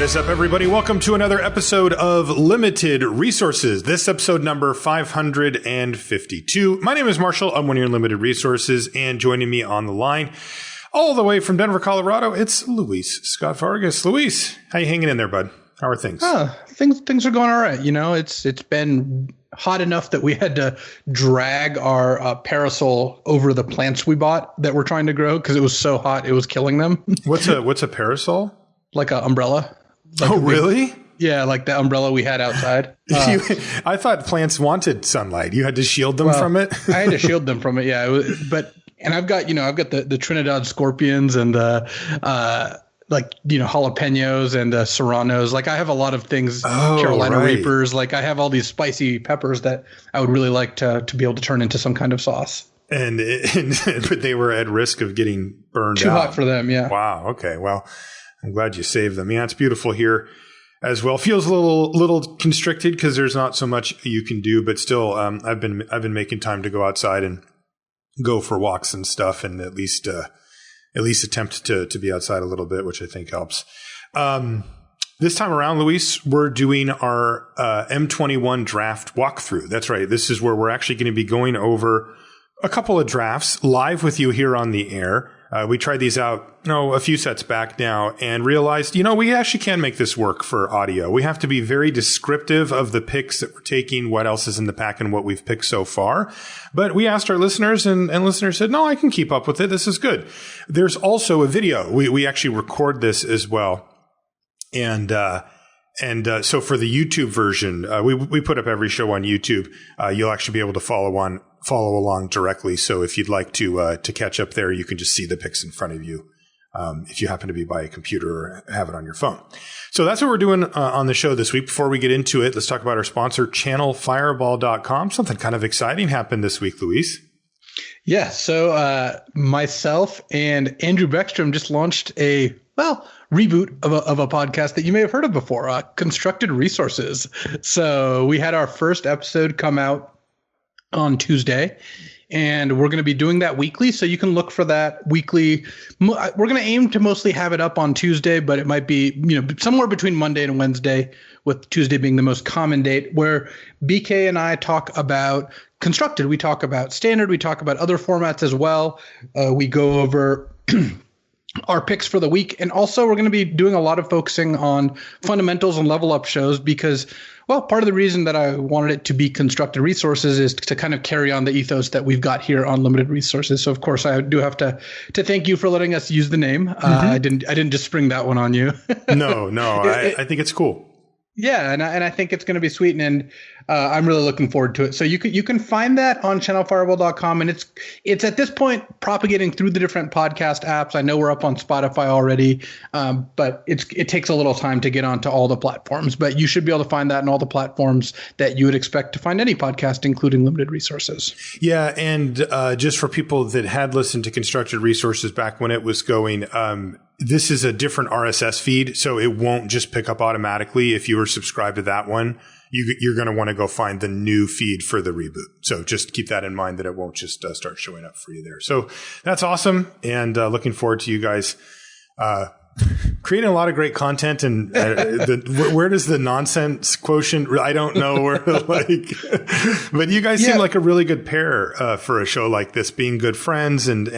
is up, everybody? Welcome to another episode of Limited Resources. This episode number 552. My name is Marshall. I'm one of your Limited Resources, and joining me on the line, all the way from Denver, Colorado, it's Luis Scott-Vargas. Luis, how you hanging in there, bud? How are things? Things are going all right. You know, it's been hot enough that we had to drag our parasol over the plants we bought that we're trying to grow because it was so hot it was killing them. What's a parasol? Like an umbrella. Like really? Yeah, like the umbrella we had outside. I thought plants wanted sunlight. You had to shield them from it? I had to shield them from it, yeah. I've got the Trinidad scorpions and jalapenos and serranos. Like I have a lot of things, Carolina Reapers. Like I have all these spicy peppers that I would really like to be able to turn into some kind of sauce. But they were at risk of getting burned Too out. hot for them, yeah. Wow. Okay. Well, I'm glad you saved them. Yeah, it's beautiful here as well. Feels a little constricted because there's not so much you can do, but still, I've been making time to go outside and go for walks and stuff, and at least attempt to be outside a little bit, which I think helps. This time around, Luis, we're doing our M21 draft walkthrough. That's right. This is where we're actually going to be going over a couple of drafts live with you here on the air. We tried these out, a few sets back now and realized, we actually can make this work for audio. We have to be very descriptive of the picks that we're taking, what else is in the pack and what we've picked so far. But we asked our listeners and listeners said, no, I can keep up with it. This is good. There's also a video. We actually record this as well. And so for the YouTube version, we put up every show on YouTube. You'll actually be able to follow along directly. So if you'd like to catch up there, you can just see the picks in front of you. If you happen to be by a computer or have it on your phone. So that's what we're doing on the show this week. Before we get into it, let's talk about our sponsor, ChannelFireball.com. Something kind of exciting happened this week, Luis. Yeah. So myself and Andrew Beckstrom just launched a reboot of a podcast that you may have heard of before, Constructed Resources. So we had our first episode come out on Tuesday, and we're going to be doing that weekly. So you can look for that weekly. We're going to aim to mostly have it up on Tuesday, but it might be, somewhere between Monday and Wednesday, with Tuesday being the most common date, where BK and I talk about Constructed. We talk about Standard. We talk about other formats as well. We go over our picks for the week. And also we're going to be doing a lot of focusing on fundamentals and level up shows because, part of the reason that I wanted it to be Constructed Resources is to kind of carry on the ethos that we've got here on Limited Resources. So of course I do have to thank you for letting us use the name. I didn't just spring that one on you. No, I think it's cool. Yeah, and I think it's going to be sweet, and I'm really looking forward to it. So you can find that on ChannelFireball.com, and it's at this point propagating through the different podcast apps. I know we're up on Spotify already, but it takes a little time to get onto all the platforms. But you should be able to find that in all the platforms that you would expect to find any podcast, including Limited Resources. Yeah, and just for people that had listened to Constructed Resources back when it was going, this is a different RSS feed, so it won't just pick up automatically. If you were subscribed to that one, you're going to want to go find the new feed for the reboot. So just keep that in mind that it won't just start showing up for you there. So that's awesome, and looking forward to you guys creating a lot of great content. And where does the nonsense quotient? I don't know where but you guys seem like a really good pair for a show like this, being good friends and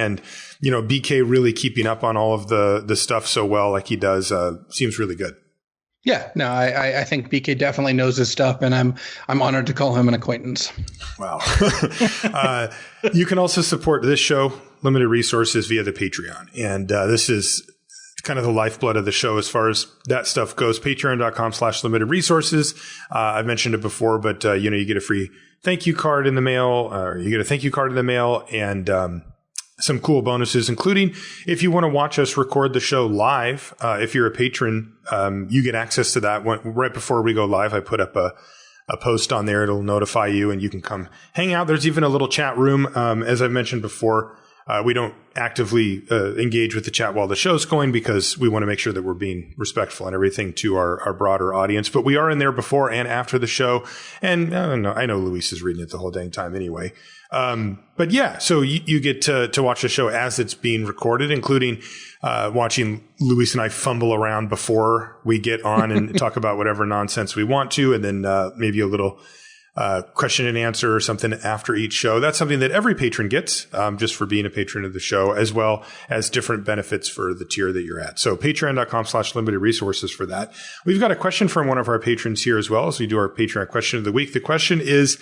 BK really keeping up on all of the stuff so well, like he does, seems really good. Yeah, no, I think BK definitely knows his stuff, and I'm honored to call him an acquaintance. Wow. You can also support this show, Limited Resources, via the Patreon. And this is kind of the lifeblood of the show as far as that stuff goes. Patreon.com/limited resources. I've mentioned it before, but you get a free thank you card in the mail, or you get a thank you card in the mail, and some cool bonuses, including if you want to watch us record the show live. If you're a patron, you get access to that right before we go live. I put up a post on there. It'll notify you, and you can come hang out. There's even a little chat room. As I mentioned before, We don't actively engage with the chat while the show's going because we want to make sure that we're being respectful and everything to our broader audience. But we are in there before and after the show. And I know Luis is reading it the whole dang time anyway. But yeah, so you get to watch the show as it's being recorded, including watching Luis and I fumble around before we get on and talk about whatever nonsense we want to, and then maybe a little question and answer or something after each show. That's something that every patron gets just for being a patron of the show, as well as different benefits for the tier that you're at. So patreon.com/limited resources for that. We've got a question from one of our patrons here as well as we do our Patreon question of the week. The question is,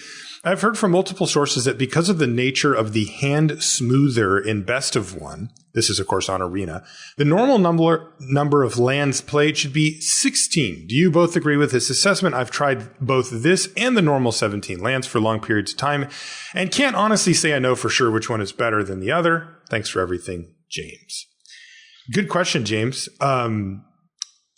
I've heard from multiple sources that because of the nature of the hand smoother in Best of One, this is of course on Arena, the normal number of lands played should be 16. Do you both agree with this assessment? I've tried both this and the normal 17 lands for long periods of time and can't honestly say I know for sure which one is better than the other. Thanks for everything, James. Good question, James.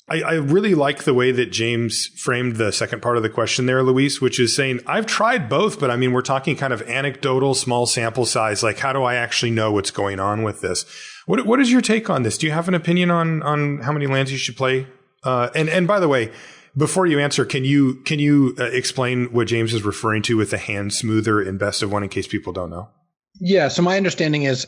I really like the way that James framed the second part of the question there, Luis, which is saying, I've tried both, but I mean, we're talking kind of anecdotal, small sample size. Like, how do I actually know what's going on with this? What is your take on this? Do you have an opinion on how many lands you should play? And by the way, before you answer, can you explain what James is referring to with the hand smoother in Best of One in case people don't know? Yeah. So my understanding is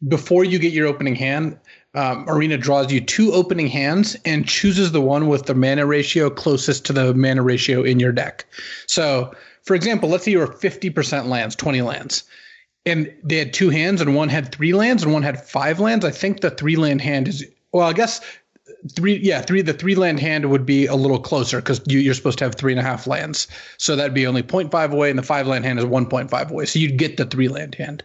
before you get your opening hand, Arena draws you 2 opening hands and chooses the one with the mana ratio closest to the mana ratio in your deck. So, for example, let's say you were 50% lands, 20 lands, and they had 2 hands and one had 3 lands and one had 5 lands. I think the 3-land hand is, well, I guess the 3-land hand would be a little closer because you're supposed to have 3.5 lands. So that'd be only 0.5 away, and the 5-land hand is 1.5 away. So you'd get the 3-land hand.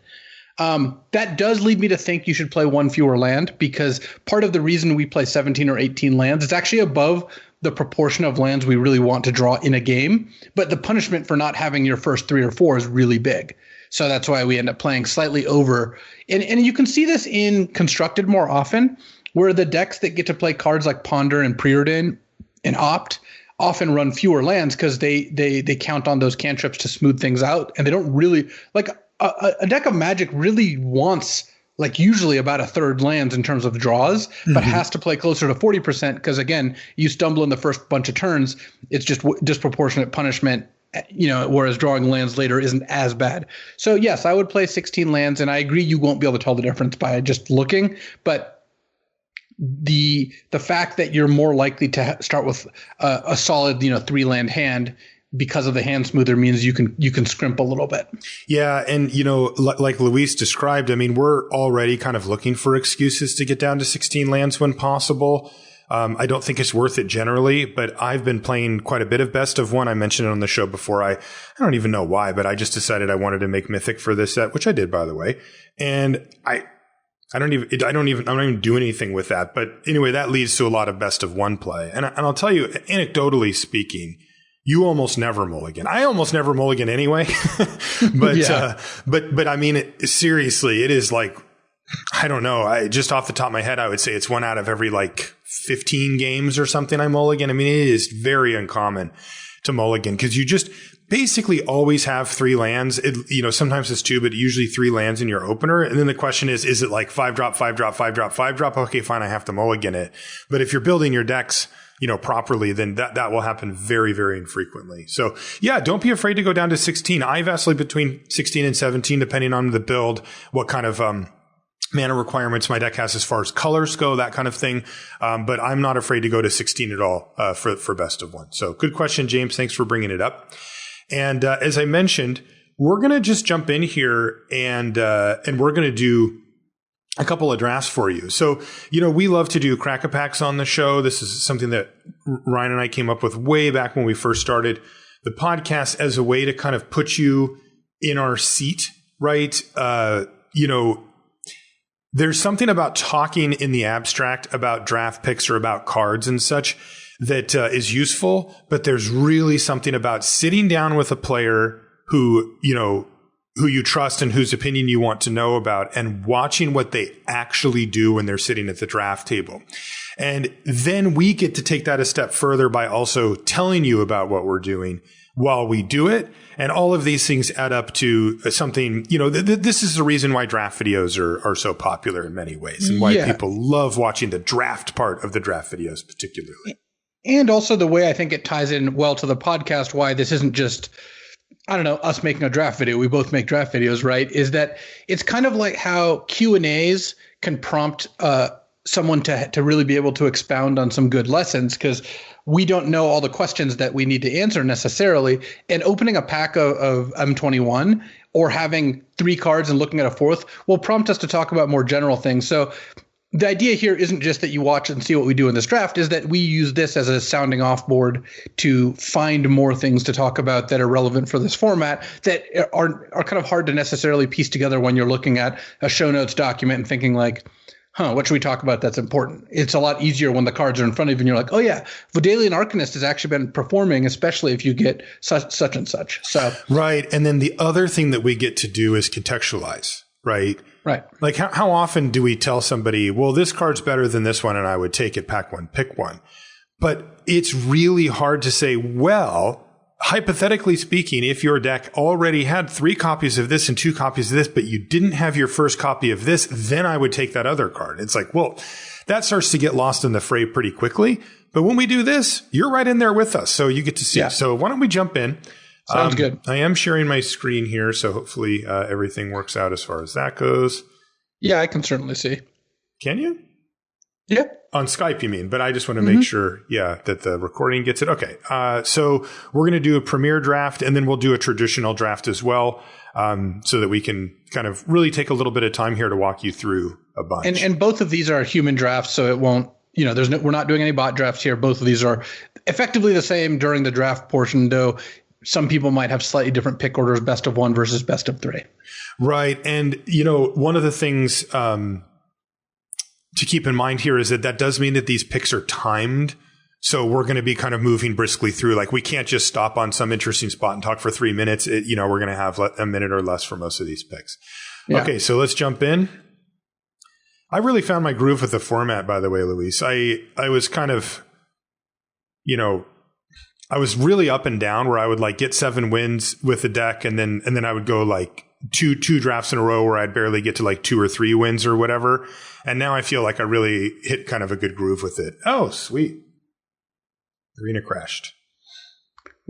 That does lead me to think you should play 1 fewer land, because part of the reason we play 17 or 18 lands, it's actually above the proportion of lands we really want to draw in a game. But the punishment for not having your first 3 or 4 is really big. So that's why we end up playing slightly over. And you can see this in Constructed more often, where the decks that get to play cards like Ponder and Preordain and Opt often run fewer lands because they count on those cantrips to smooth things out. And they don't really like a deck of Magic really wants like usually about a third lands in terms of draws, but has to play closer to 40% because, again, you stumble in the first bunch of turns. It's just disproportionate punishment, whereas drawing lands later isn't as bad. So, yes, I would play 16 lands, and I agree you won't be able to tell the difference by just looking. But the fact that you're more likely to start with a solid 3-land hand because of the hand smoother means you can scrimp a little bit. Yeah. And, like Luis described, I mean, we're already kind of looking for excuses to get down to 16 lands when possible. I don't think it's worth it generally, but I've been playing quite a bit of Best of One. I mentioned it on the show before. I don't even know why, but I just decided I wanted to make Mythic for this set, which I did, by the way. And I don't even do anything with that. But anyway, that leads to a lot of Best of One play. And I'll tell you, anecdotally speaking, you almost never mulligan. I almost never mulligan anyway. But, yeah. But I mean, seriously, it is like, I don't know. Just off the top of my head, I would say it's 1 out of every 15 games or something I mulligan. I mean, it is very uncommon to mulligan because you just basically always have 3 lands. Sometimes it's 2, but usually 3 lands in your opener. And then the question is it like 5-drop, 5-drop, 5-drop, 5-drop? Okay, fine. I have to mulligan it. But if you're building your decks, properly, then that will happen very, very infrequently. So yeah, don't be afraid to go down to 16. I vacillate between 16 and 17, depending on the build, what kind of, mana requirements my deck has as far as colors go, that kind of thing. But I'm not afraid to go to 16 at all, for Best of One. So good question, James. Thanks for bringing it up. And, as I mentioned, we're going to just jump in here and we're going to do a couple of drafts for you. So, we love to do crack-a-packs on the show. This is something that Ryan and I came up with way back when we first started the podcast as a way to kind of put you in our seat, right? There's something about talking in the abstract about draft picks or about cards and such that is useful, but there's really something about sitting down with a player who you trust and whose opinion you want to know about and watching what they actually do when they're sitting at the draft table. And then we get to take that a step further by also telling you about what we're doing while we do it. And all of these things add up to something, this is the reason why draft videos are so popular in many ways, and why people love watching the draft part of the draft videos particularly. And also the way I think it ties in well to the podcast, why this isn't just, I don't know, us making a draft video. We both make draft videos, right? Is that it's kind of like how Q&As can prompt someone to really be able to expound on some good lessons, because we don't know all the questions that we need to answer necessarily. And opening a pack of M21 or having 3 cards and looking at a 4th will prompt us to talk about more general things. So the idea here isn't just that you watch and see what we do in this draft, is that we use this as a sounding off board to find more things to talk about that are relevant for this format that are kind of hard to necessarily piece together when you're looking at a show notes document and thinking like, what should we talk about that's important? It's a lot easier when the cards are in front of you and you're like, oh yeah, Vodalian Arcanist has actually been performing, especially if you get such and such. So right. And then the other thing that we get to do is contextualize, right? Right. Like how often do we tell somebody, well, this card's better than this one and I would take it, pack one, pick one. But it's really hard to say, well, hypothetically speaking, if your deck already had 3 copies of this and 2 copies of this, but you didn't have your first copy of this, then I would take that other card. It's like, well, that starts to get lost in the fray pretty quickly. But when we do this, you're right in there with us. So you get to see. Yeah. So why don't we jump in? Sounds good. I am sharing my screen here, so hopefully everything works out as far as that goes. Yeah, I can certainly see. Can you? Yeah. On Skype, you mean? But I just want to make sure, that the recording gets it. Okay. So we're going to do a premiere draft, and then we'll do a traditional draft as well, so that we can kind of really take a little bit of time here to walk you through a bunch. And both of these are human drafts, so it won't, we're not doing any bot drafts here. Both of these are effectively the same during the draft portion, though some people might have slightly different pick orders, best of 1 versus best of 3. Right. And, one of the things to keep in mind here is that does mean that these picks are timed. So we're going to be kind of moving briskly through. Like we can't just stop on some interesting spot and talk for 3 minutes. We're going to have a minute or less for most of these picks. Yeah. Okay, so let's jump in. I really found my groove with the format, by the way, Luis. I was kind of, I was really up and down where I would like get 7 wins with the deck, and then I would go like two drafts in a row where I'd barely get to like 2 or 3 wins or whatever. And now I feel like I really hit kind of a good groove with it. Oh, sweet. Arena crashed.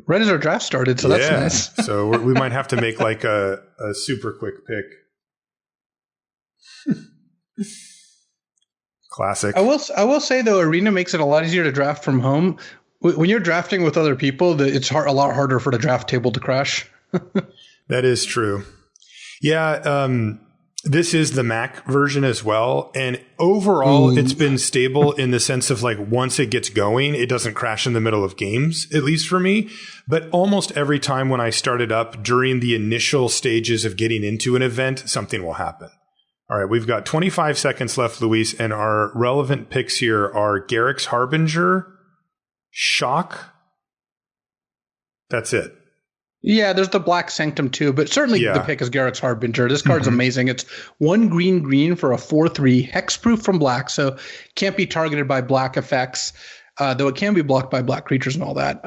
Right as our draft started, so that's nice. So we might have to make like a super quick pick. Classic. I will say though, Arena makes it a lot easier to draft from home. When you're drafting with other people, it's a lot harder for the draft table to crash. That is true. Yeah, this is the Mac version as well. And overall, it's been stable in the sense of like once it gets going, it doesn't crash in the middle of games, at least for me. But almost every time when I started up during the initial stages of getting into an event, something will happen. All right, we've got 25 seconds left, Luis, and our relevant picks here are Garrick's Harbinger, Shock. That's it. Yeah, there's the Black Sanctum too, but certainly the pick is Garrick's Harbinger. This card's amazing. It's 1 green for a 4/3 hexproof from black, so can't be targeted by black effects, though it can be blocked by black creatures and all that.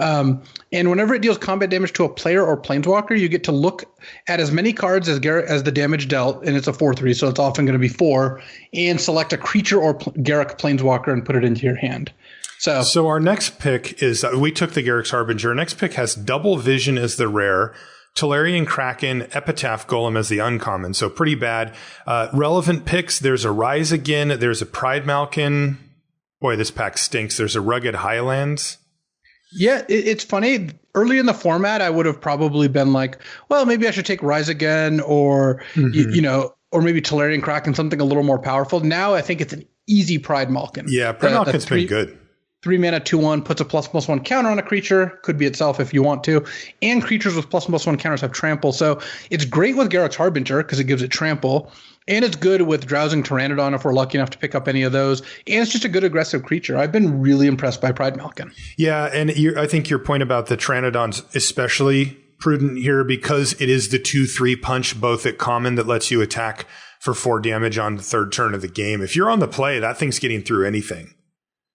And whenever it deals combat damage to a player or planeswalker, you get to look at as many cards as the damage dealt, and it's a 4/3, so it's often going to be 4, and select a creature or Garrick planeswalker and put it into your hand. So our next pick is, we took the Garrick's Harbinger. Our next pick has Double Vision as the rare, Tolarian Kraken, Epitaph Golem as the uncommon. So pretty bad. Relevant picks, there's a Rise Again, there's a Pride Malkin. Boy, this pack stinks. There's a Rugged Highlands. Yeah, it's funny. Early in the format, I would have probably been like, well, maybe I should take Rise Again or, or maybe Tolarian Kraken, something a little more powerful. Now I think it's an easy Pride Malkin. Yeah, Pride Malkin's been good. 3 mana, 2/1, puts a ++1 counter on a creature. Could be itself if you want to. And creatures with ++1 counters have trample. So it's great with Garrick's Harbinger because it gives it trample. And it's good with Drowsing Pteranodon if we're lucky enough to pick up any of those. And it's just a good aggressive creature. I've been really impressed by Pride Malkin. Yeah, and I think your point about the Pteranodon's especially prudent here because it is the 2/3 punch, both at common, that lets you attack for 4 damage on the 3rd turn of the game. If you're on the play, that thing's getting through anything.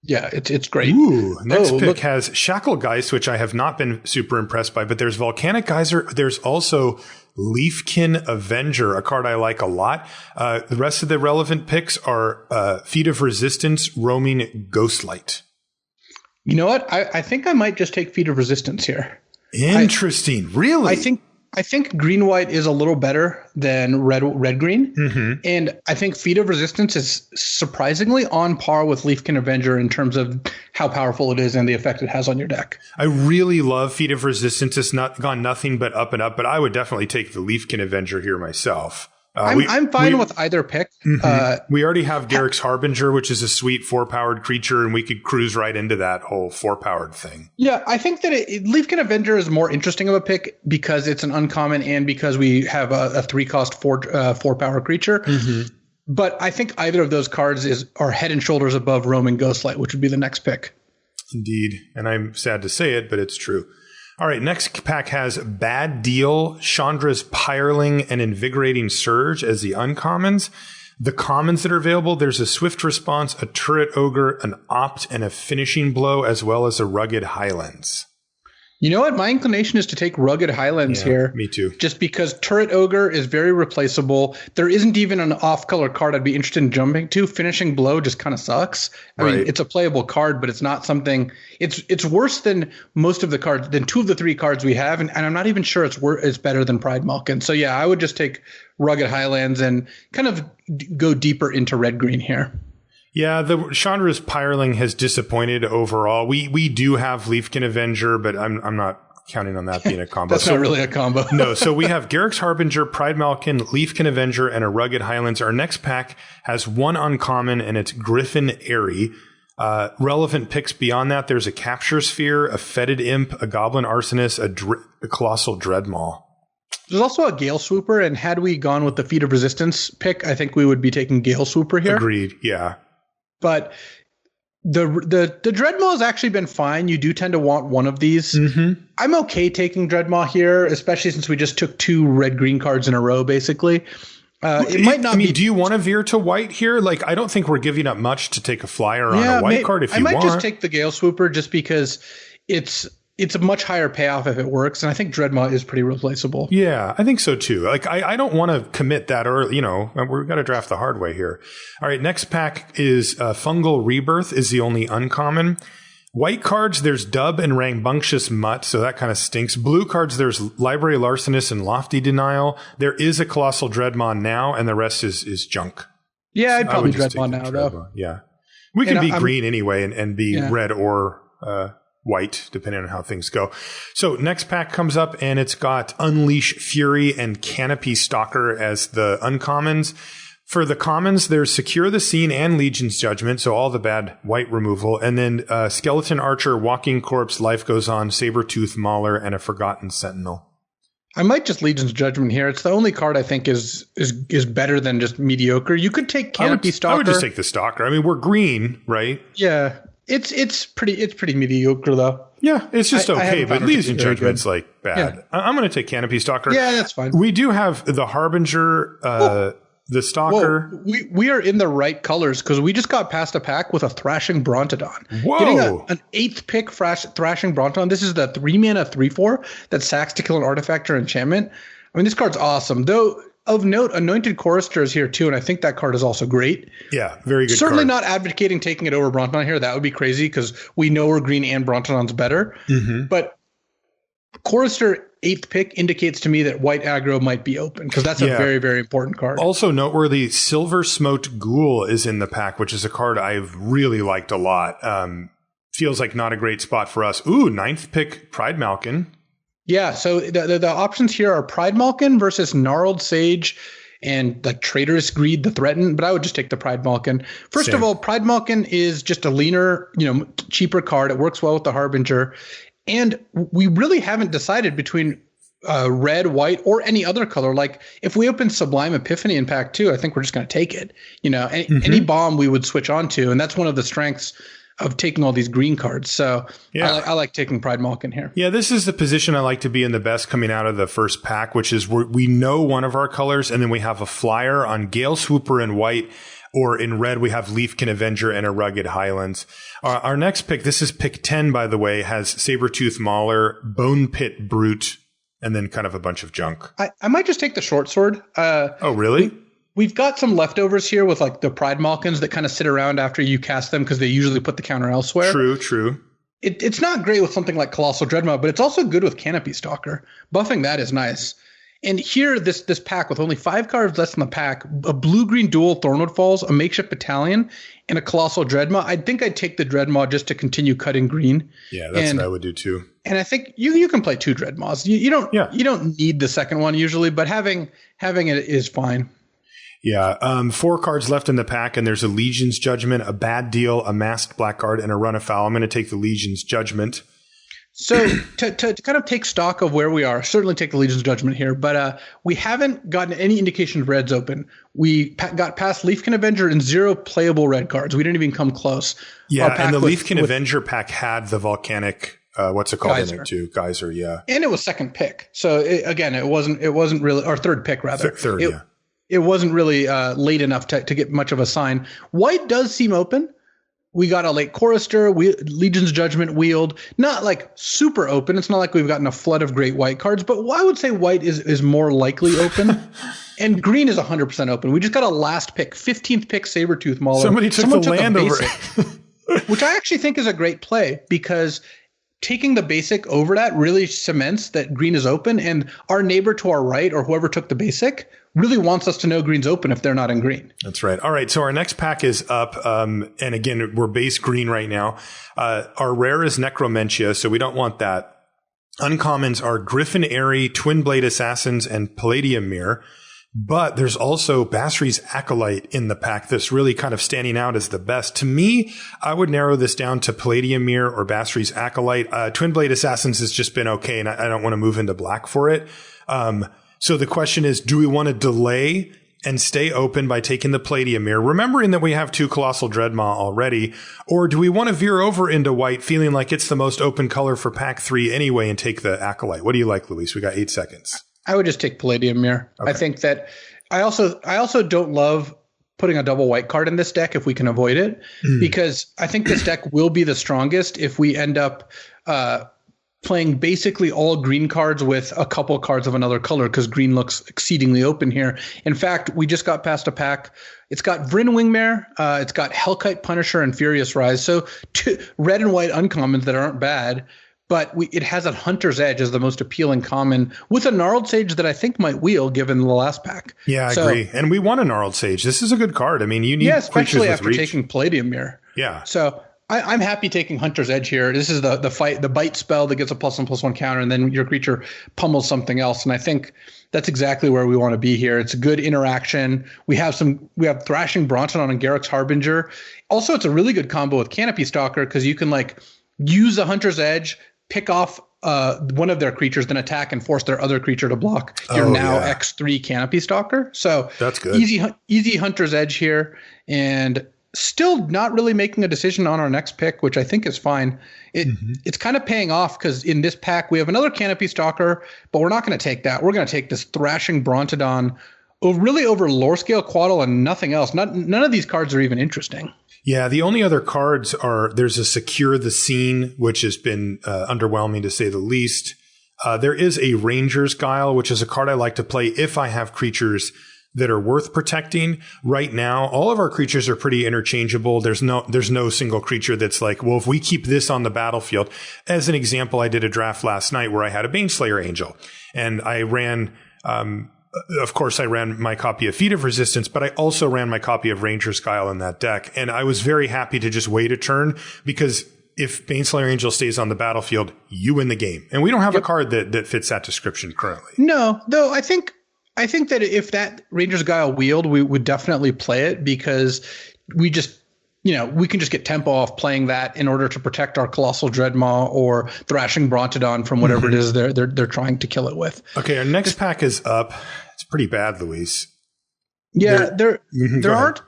Yeah, it's great. Ooh, next pick has Shacklegeist, which I have not been super impressed by, but there's Volcanic Geyser. There's also Leafkin Avenger, a card I like a lot. The rest of the relevant picks are Feet of Resistance, Roaming Ghostlight. You know what? I think I might just take Feet of Resistance here. Interesting. Really? I think green-white is a little better than red-green. Mm-hmm. And I think Feet of Resistance is surprisingly on par with Leafkin Avenger in terms of how powerful it is and the effect it has on your deck. I really love Feet of Resistance. It's not gone nothing but up and up, but I would definitely take the Leafkin Avenger here myself. I'm fine with either pick. Mm-hmm. We already have Garrick's Harbinger, which is a sweet 4-powered creature, and we could cruise right into that whole 4-powered thing. Yeah, I think that Leafkin Avenger is more interesting of a pick because it's an uncommon and because we have a 3-cost 4-power creature. Mm-hmm. But I think either of those cards are head and shoulders above Roaming Ghostlight, which would be the next pick. Indeed, and I'm sad to say it, but it's true. All right, next pack has Bad Deal, Chandra's Pyreling, and Invigorating Surge as the uncommons. The commons that are available, there's a Swift Response, a Turret Ogre, an Opt, and a Finishing Blow, as well as a Rugged Highlands. You know what? My inclination is to take Rugged Highlands here. Me too. Just because Turret Ogre is very replaceable. There isn't even an off-color card I'd be interested in jumping to. Finishing Blow just kind of sucks. I mean, it's a playable card, but it's not something. It's worse than most of the cards, than 2 of the 3 cards we have, and I'm not even sure it's better than Pride Malkin. So yeah, I would just take Rugged Highlands and kind of go deeper into red-green here. Yeah, the Chandra's Pyreling has disappointed overall. We do have Leafkin Avenger, but I'm not counting on that being a combo. That's not really a combo. No, so we have Garrick's Harbinger, Pride Malkin, Leafkin Avenger, and a Rugged Highlands. Our next pack has one uncommon, and it's Griffin Airy. Relevant picks beyond that, there's a Capture Sphere, a Fetid Imp, a Goblin Arsonist, a Colossal Dreadmaw. There's also a Gale Swooper, and had we gone with the Feet of Resistance pick, I think we would be taking Gale Swooper here. Agreed, yeah. But the Dreadmaw has actually been fine. You do tend to want one of these. Mm-hmm. I'm okay taking Dreadmaw here, especially since we just took 2 red-green cards in a row, basically. It might not be. Do you want to veer to white here? Like, I don't think we're giving up much to take a flyer on a white card if you want. I might just take the Gale Swooper just because it's a much higher payoff if it works, and I think Dreadmaw is pretty replaceable. Yeah, I think so too. Like, I don't want to commit that early. You know, we've got to draft the hard way here. All right, next pack is Fungal Rebirth is the only uncommon. White cards, there's Dub and Rambunctious Mutt, so that kind of stinks. Blue cards, there's Library Larcenist and Lofty Denial. There is a Colossal Dreadmaw now, and the rest is junk. Yeah, I'd probably Dreadmaw now, though. Yeah. We can be green anyway and be red or white, depending on how things go. So next pack comes up, and it's got Unleash Fury and Canopy Stalker as the uncommons. For the commons, there's Secure the Scene and Legion's Judgment, so all the bad white removal. And then Skeleton Archer, Walking Corpse, Life Goes On, Sabertooth Mauler, and a Forgotten Sentinel. I might just Legion's Judgment here. It's the only card I think is better than just mediocre. You could take Canopy Stalker. I would just take the Stalker. I mean, we're green, right? Yeah. It's pretty mediocre though. Yeah, it's just okay, but Legion's Judgment's like bad. Yeah. I'm going to take Canopy Stalker. Yeah, that's fine. We do have the Harbinger, the Stalker. Whoa. We are in the right colors because we just got past a pack with a Thrashing Brontodon. Whoa. Getting an 8th pick Thrashing Brontodon. This is the 3-mana 3/4 that sacks to kill an artifact or enchantment. I mean, this card's awesome. Though, of note, Anointed Chorister is here too, and I think that card is also great. Yeah, very good Certainly card. not advocating taking it over Brontodon here. That would be crazy because we know we're green and Brontodon's better. Mm-hmm. But Chorister 8th pick indicates to me that white aggro might be open because that's a very, very important card. Also noteworthy, Silver Smoked Ghoul is in the pack, which is a card I've really liked a lot. Feels like not a great spot for us. Ooh, 9th pick Pride Malkin. Yeah, so the options here are Pride Malkin versus Gnarled Sage and like Traitorous Greed, the Threaten, but I would just take the Pride Malkin. First of all, Pride Malkin is just a leaner, cheaper card. It works well with the Harbinger. And we really haven't decided between red, white, or any other color. Like if we open Sublime Epiphany in pack 2, I think we're just going to take it. Any bomb we would switch on to, and that's one of the strengths of taking all these green cards. So I like taking Pride Malkin here. Yeah, this is the position I like to be in the best coming out of the first pack, which is we know one of our colors, and then we have a flyer on Gale Swooper in white. Or in red, we have Leafkin Avenger and a Rugged Highlands. Our next pick, this is pick 10, by the way, has Sabertooth Mauler, Bone Pit Brute, and then kind of a bunch of junk. I might just take the short sword. Oh, really? We've got some leftovers here with like the Pride Malkins that kind of sit around after you cast them because they usually put the counter elsewhere. True. It's not great with something like Colossal Dreadmaw, but it's also good with Canopy Stalker. Buffing that is nice. And here, this pack with only 5 cards less in the pack, a blue-green dual Thornwood Falls, a makeshift battalion, and a Colossal Dreadmaw. I think I'd take the Dreadmaw just to continue cutting green. Yeah, that's what I would do too. And I think you can play 2 Dreadmaws. You don't need the second one usually, but having it is fine. Yeah, 4 cards left in the pack, and there's a Legion's Judgment, a Bad Deal, a Masked Blackguard, and a Run Afoul. I'm going to take the Legion's Judgment. So to kind of take stock of where we are, certainly take the Legion's Judgment here, but we haven't gotten any indication of reds open. We got past Leafkin Avenger and 0 playable red cards. We didn't even come close. Yeah, and the Leafkin Avenger pack had the volcanic, what's it called Geyser. in it too? Geyser, yeah. And it was second pick. So it wasn't really, or third pick rather. Third, yeah. It wasn't really late enough to get much of a sign. White does seem open. We got a late Chorister, Legion's Judgment wheeled. Not like super open. It's not like we've gotten a flood of great white cards, but I would say white is more likely open. And green is 100% open. We just got a last pick, 15th pick Sabertooth Mauler. Someone took the land over it. Which I actually think is a great play because taking the basic over that really cements that green is open, and our neighbor to our right or whoever took the basic really wants us to know green's open if they're not in green. That's right. All right. So our next pack is up. And again, we're base green right now. Our rare is Necromentia, so we don't want that. Uncommons are Griffin Airy, Twin Blade Assassins, and Palladium Mirror. But there's also Basri's Acolyte in the pack that's really kind of standing out as the best. To me, I would narrow this down to Palladium Mirror or Basri's Acolyte. Twin Blade Assassins has just been okay, and I don't want to move into black for it. So the question is, do we want to delay and stay open by taking the Palladium Mirror, remembering that we have 2 Colossal Dreadmaw already? Or do we want to veer over into white, feeling like it's the most open color for pack 3 anyway, and take the Acolyte? What do you like, Luis? We got 8 seconds. I would just take Palladium Mirror. Okay. I think that I also don't love putting a double white card in this deck if we can avoid it, because I think this deck will be the strongest if we end up playing basically all green cards with a couple cards of another color, because green looks exceedingly open here. In fact, we just got past a pack. It's got Vryn Wingmare, it's got Hellkite Punisher and Furious Rise. So 2 red and white uncommons that aren't bad, but it has a Hunter's Edge as the most appealing common with a Gnarled Sage that I think might wheel given the last pack. Yeah, I agree. And we want a Gnarled Sage. This is a good card. I mean, you need especially after reach. taking Palladium Mirror. Yeah. So I'm happy taking Hunter's Edge here. This is the bite spell that gets a +1/+1 counter, and then your creature pummels something else. And I think that's exactly where we want to be here. It's a good interaction. We have Thrashing Brontodon and Garruk's Harbinger. Also, it's a really good combo with Canopy Stalker because you can like use a Hunter's Edge, pick off one of their creatures, then attack and force their other creature to block your X3 Canopy Stalker. So that's good. Easy Hunter's Edge here, and still not really making a decision on our next pick, which I think is fine. It's kind of paying off because in this pack we have another Canopy Stalker, but we're not going to take that. We're going to take this Thrashing Brontodon over Lore Scale Quaddle and nothing else. None of these cards are even interesting. Yeah, the only other cards there's a Secure the Scene, which has been underwhelming to say the least. There is a Ranger's Guile, which is a card I like to play if I have creatures that are worth protecting. Right now, all of our creatures are pretty interchangeable. There's no single creature that's like, well, if we keep this on the battlefield. As an example, I did a draft last night where I had a Baneslayer Angel, and I ran of course, I ran my copy of Feat of Resistance, but I also ran my copy of Ranger's Guile in that deck. And I was very happy to just wait a turn, because if Baneslayer Angel stays on the battlefield, you win the game. And we don't have a card that fits that description currently. No, though I think that if that Ranger's Guile wheeled, we would definitely play it, because we just, we can just get tempo off playing that in order to protect our Colossal Dreadmaw or Thrashing Brontodon from whatever it is they're trying to kill it with. Okay, our next pack is up. It's pretty bad, Luis. Yeah, there aren't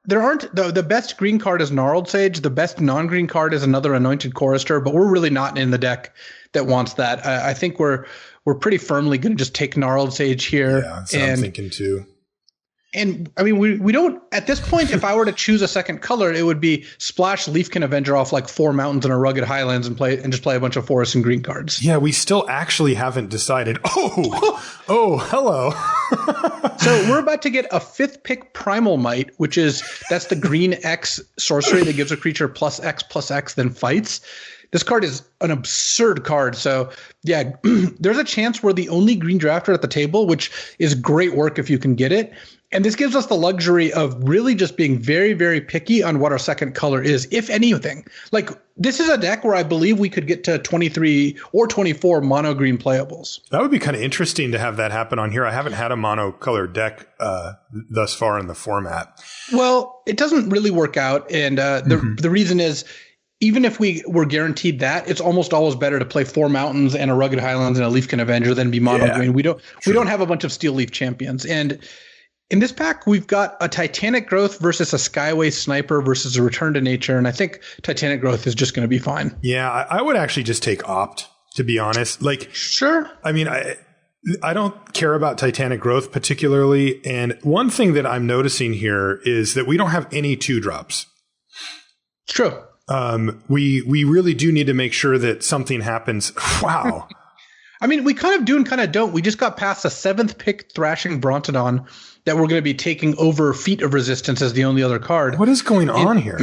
the best green card is Gnarled Sage. The best non-green card is another Anointed Chorister, but we're really not in the deck that wants that. I think we're pretty firmly going to just take Gnarled Sage here. Yeah, that's what I'm thinking too. And I mean, we don't at this point, if I were to choose a second color, it would be splash Leafkin Avenger off like 4 mountains and a rugged highlands and just play a bunch of forest and green cards. Yeah, we still actually haven't decided. Oh, hello. So we're about to get a 5th pick Primal Might, that's the green X sorcery that gives a creature +X/+X then fights. This card is an absurd card. So yeah, there's a chance we're the only green drafter at the table, which is great work if you can get it. And this gives us the luxury of really just being very, very picky on what our second color is, if anything. Like, this is a deck where I believe we could get to 23 or 24 mono green playables. That would be kind of interesting to have that happen on here. I haven't had a monocolored deck thus far in the format. Well, it doesn't really work out. And the reason is, even if we were guaranteed that, it's almost always better to play 4 mountains and a rugged highlands and a Leafkin Avenger than be mono green. We don't have a bunch of Steel Leaf champions. And in this pack, we've got a Titanic Growth versus a Skyway Sniper versus a Return to Nature, and I think Titanic Growth is just going to be fine. Yeah, I would actually just take Opt, to be honest. Like, sure. I mean, I don't care about Titanic Growth particularly, and one thing that I'm noticing here is that we don't have any 2-drops. It's true. We really do need to make sure that something happens. Wow. I mean, we kind of do and kind of don't. We just got past a 7th pick Thrashing Brontodon that we're going to be taking over Feat of Resistance as the only other card. What is going on here?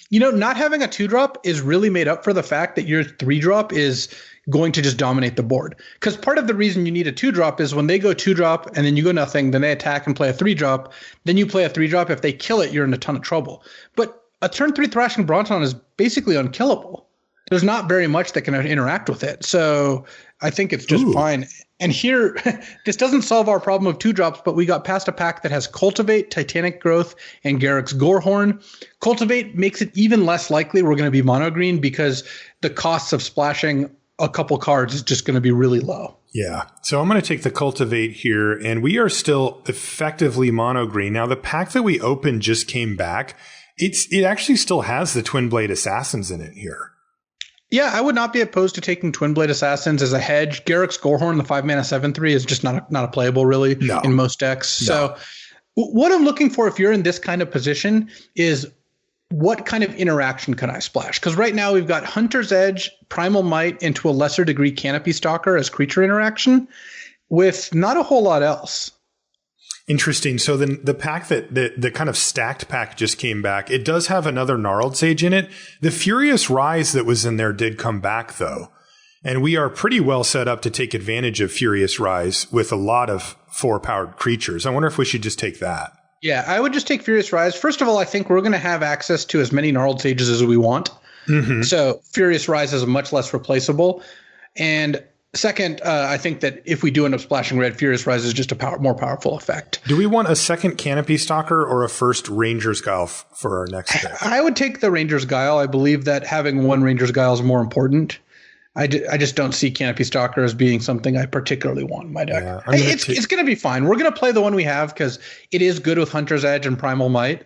You know, not having a 2-drop is really made up for the fact that your 3-drop is going to just dominate the board. Because part of the reason you need a 2-drop is when they go 2-drop and then you go nothing, then they attack and play a 3-drop, then you play a 3-drop. If they kill it, you're in a ton of trouble. But a turn 3 Thrashing Brontodon is basically unkillable. There's not very much that can interact with it. So I think it's just fine. And here, this doesn't solve our problem of 2-drops, but we got past a pack that has Cultivate, Titanic Growth, and Garruk's Gorehorn. Cultivate makes it even less likely we're going to be mono green because the costs of splashing a couple cards is just going to be really low. Yeah. So I'm going to take the Cultivate here, and we are still effectively mono green. Now, the pack that we opened just came back. It actually still has the Twin Blade Assassins in it here. Yeah, I would not be opposed to taking Twin Blade Assassins as a hedge. Garruk's Gorehorn, the 5-mana 7/3, is just not a playable really in most decks. No. So what I'm looking for if you're in this kind of position is what kind of interaction can I splash? Because right now we've got Hunter's Edge, Primal Might, and to a lesser degree Canopy Stalker as creature interaction with not a whole lot else. Interesting. So then the pack the kind of stacked pack just came back. It does have another Gnarled Sage in it. The Furious Rise that was in there did come back though. And we are pretty well set up to take advantage of Furious Rise with a lot of 4-powered creatures. I wonder if we should just take that. Yeah, I would just take Furious Rise. First of all, I think we're going to have access to as many Gnarled Sages as we want. Mm-hmm. So Furious Rise is much less replaceable. And second, I think that if we do end up splashing red, Furious Rise is just a more powerful effect. Do we want a second Canopy Stalker or a first Ranger's Guile for our next pick? I would take the Ranger's Guile. I believe that having one Ranger's Guile is more important. I just don't see Canopy Stalker as being something I particularly want in my deck. Yeah, it's going to be fine. We're going to play the one we have because it is good with Hunter's Edge and Primal Might.